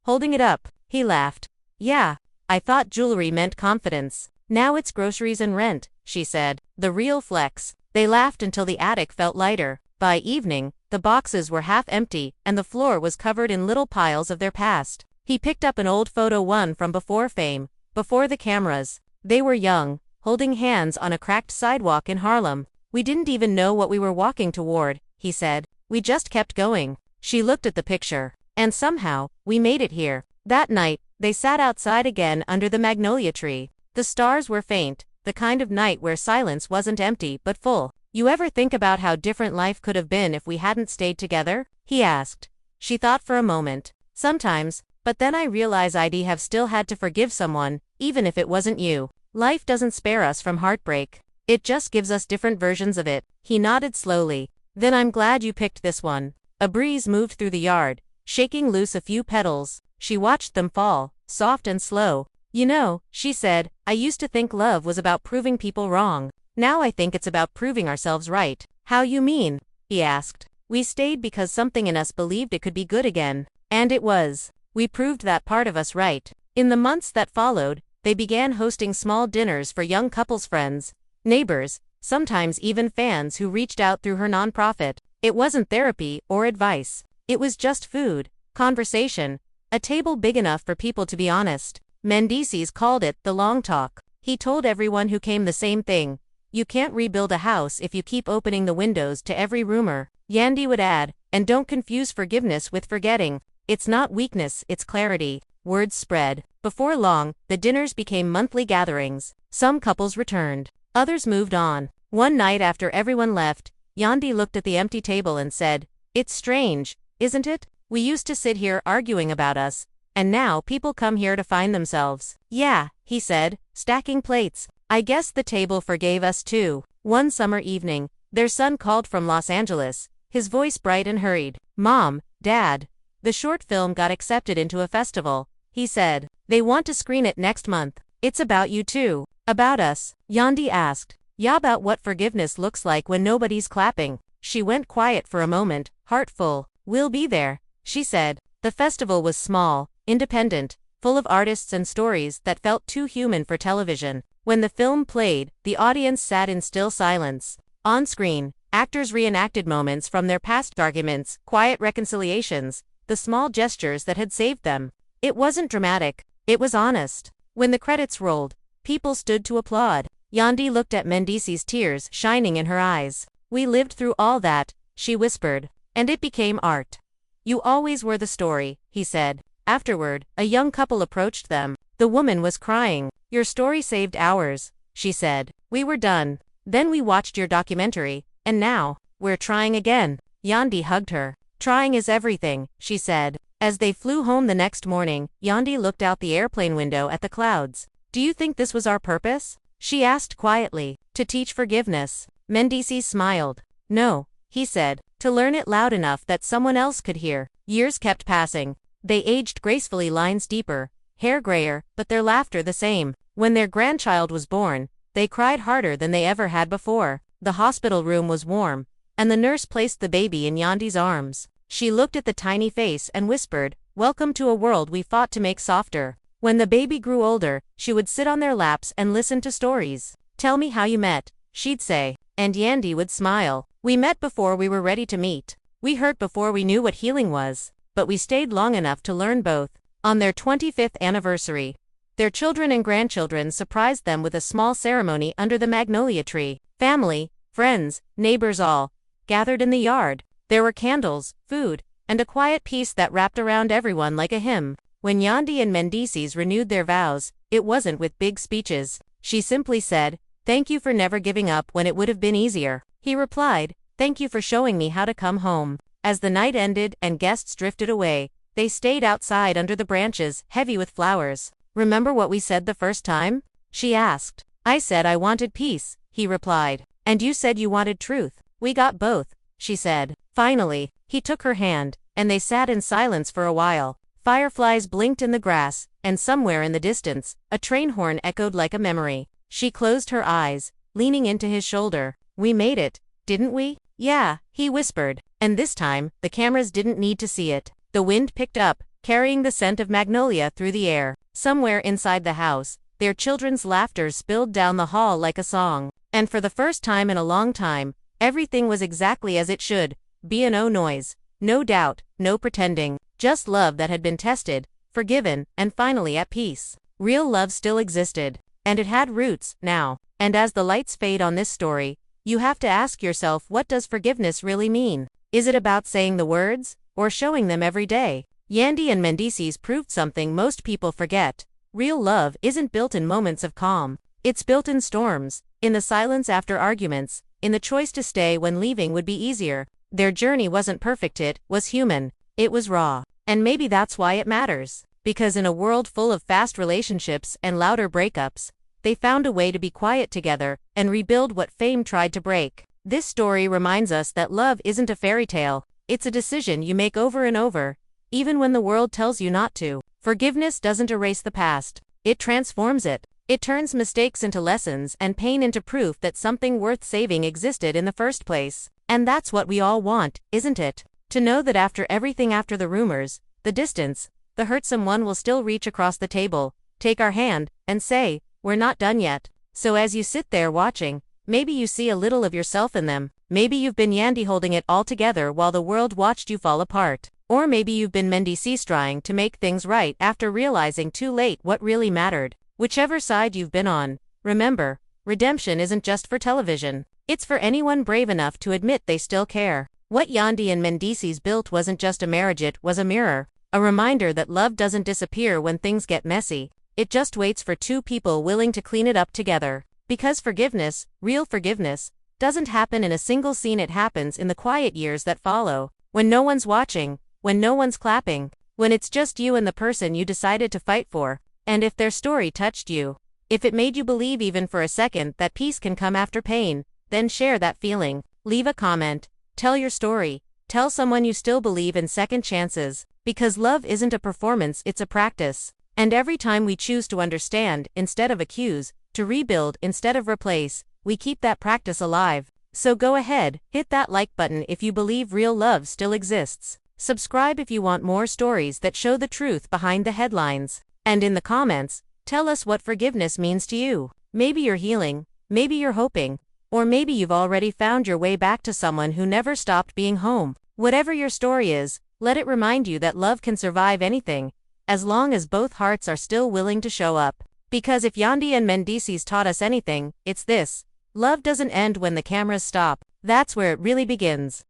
holding it up. He laughed. "Yeah, I thought jewelry meant confidence. Now it's groceries and rent," she said. "The real flex." They laughed until the attic felt lighter. By evening, the boxes were half empty, and the floor was covered in little piles of their past. He picked up an old photo, one from before fame, before the cameras. They were young, holding hands on a cracked sidewalk in Harlem. "We didn't even know what we were walking toward," he said. "We just kept going." She looked at the picture. "And somehow, we made it here." That night, they sat outside again under the magnolia tree. The stars were faint, the kind of night where silence wasn't empty but full. "You ever think about how different life could have been if we hadn't stayed together?" he asked. She thought for a moment. "Sometimes, but then I realize I'd have still had to forgive someone, even if it wasn't you. Life doesn't spare us from heartbreak. It just gives us different versions of it." He nodded slowly. "Then I'm glad you picked this one." A breeze moved through the yard, shaking loose a few petals. She watched them fall, soft and slow, You know, she said, I used to think love was about proving people wrong. Now I think it's about proving ourselves right. How you mean? He asked. We stayed because something in us believed it could be good again. And it was. We proved that part of us right. In the months that followed, they began hosting small dinners for young couples' friends, neighbors, sometimes even fans who reached out through her nonprofit. It wasn't therapy or advice. It was just food, conversation, a table big enough for people to be honest. Mendices called it the long talk. He told everyone who came the same thing. You can't rebuild a house if you keep opening the windows to every rumor. Yandy would add, and don't confuse forgiveness with forgetting. It's not weakness, it's clarity. Words spread. Before long, the dinners became monthly gatherings. Some couples returned. Others moved on. One night after everyone left, Yandy looked at the empty table and said, It's strange, isn't it? We used to sit here arguing about us, and now people come here to find themselves. Yeah, he said, stacking plates. I guess the table forgave us too. One summer evening, their son called from Los Angeles, his voice bright and hurried. Mom, Dad, the short film got accepted into a festival, he said. They want to screen it next month. It's about you too. About us? Yandy asked. Yeah, about what forgiveness looks like when nobody's clapping. She went quiet for a moment, heart full. We'll be there, she said. The festival was small, independent, full of artists and stories that felt too human for television. When the film played, the audience sat in still silence. On screen, actors reenacted moments from their past arguments, quiet reconciliations, the small gestures that had saved them. It wasn't dramatic, it was honest. When the credits rolled, people stood to applaud. Yandy looked at Mendices, tears shining in her eyes. We lived through all that, she whispered, and it became art. You always were the story, he said. Afterward, a young couple approached them. The woman was crying. Your story saved ours, she said. We were done. Then we watched your documentary, and now, we're trying again. Yandy hugged her. Trying is everything, she said. As they flew home the next morning, Yandy looked out the airplane window at the clouds. Do you think this was our purpose? She asked quietly. To teach forgiveness. Mendices smiled. No, he said. To learn it loud enough that someone else could hear. Years kept passing. They aged gracefully, lines deeper, hair grayer, but their laughter the same. When their grandchild was born, they cried harder than they ever had before. The hospital room was warm, and the nurse placed the baby in Yandy's arms. She looked at the tiny face and whispered, Welcome to a world we fought to make softer. When the baby grew older, she would sit on their laps and listen to stories. Tell me how you met, she'd say. And Yandy would smile. We met before we were ready to meet. We hurt before we knew what healing was. But we stayed long enough to learn both. On their 25th anniversary, their children and grandchildren surprised them with a small ceremony under the magnolia tree. Family, friends, neighbors all gathered in the yard. There were candles, food, and a quiet peace that wrapped around everyone like a hymn. When Yandy and Mendices renewed their vows, it wasn't with big speeches. She simply said, Thank you for never giving up when it would have been easier. He replied, Thank you for showing me how to come home. As the night ended and guests drifted away, they stayed outside under the branches, heavy with flowers. Remember what we said the first time? She asked. I said I wanted peace, he replied. And you said you wanted truth. We got both, she said. Finally, he took her hand, and they sat in silence for a while. Fireflies blinked in the grass, and somewhere in the distance, a train horn echoed like a memory. She closed her eyes, leaning into his shoulder. We made it, didn't we? Yeah, he whispered. And this time, the cameras didn't need to see it. The wind picked up, carrying the scent of magnolia through the air. Somewhere inside the house, their children's laughter spilled down the hall like a song. And for the first time in a long time, everything was exactly as it should. No noise, no doubt, no pretending. Just love that had been tested, forgiven, and finally at peace. Real love still existed. And it had roots, now. And as the lights fade on this story, you have to ask yourself, what does forgiveness really mean? Is it about saying the words, or showing them every day? Yandy and Mendices proved something most people forget. Real love isn't built in moments of calm. It's built in storms, in the silence after arguments, in the choice to stay when leaving would be easier. Their journey wasn't perfect, it was human. It was raw. And maybe that's why it matters. Because in a world full of fast relationships and louder breakups, they found a way to be quiet together and rebuild what fame tried to break. This story reminds us that love isn't a fairy tale. It's a decision you make over and over, even when the world tells you not to. Forgiveness doesn't erase the past, It transforms it. It turns mistakes into lessons and pain into proof that something worth saving existed in the first place. And that's what we all want, isn't it? To know that after everything, after the rumors, the distance, the hurt, someone will still reach across the table, take our hand, and say, "We're not done yet." So as you sit there watching, maybe you see a little of yourself in them. Maybe you've been Yandy holding it all together while the world watched you fall apart. Or maybe you've been Mendy trying to make things right after realizing too late what really mattered. Whichever side you've been on, remember, redemption isn't just for television. It's for anyone brave enough to admit they still care. What Yandy and Mendy's built wasn't just a marriage, it was a mirror. A reminder that love doesn't disappear when things get messy. It just waits for two people willing to clean it up together. Because forgiveness, real forgiveness, doesn't happen in a single scene, it happens in the quiet years that follow. When no one's watching, when no one's clapping, when it's just you and the person you decided to fight for. And if their story touched you, if it made you believe even for a second that peace can come after pain, then share that feeling. Leave a comment. Tell your story. Tell someone you still believe in second chances. Because love isn't a performance, it's a practice. And every time we choose to understand instead of accuse, to rebuild instead of replace, we keep that practice alive. So go ahead, hit that like button if you believe real love still exists. Subscribe if you want more stories that show the truth behind the headlines. And in the comments, tell us what forgiveness means to you. Maybe you're healing, maybe you're hoping, or maybe you've already found your way back to someone who never stopped being home. Whatever your story is, let it remind you that love can survive anything, as long as both hearts are still willing to show up. Because if Yandy and Mendy's taught us anything, it's this: love doesn't end when the cameras stop. That's where it really begins.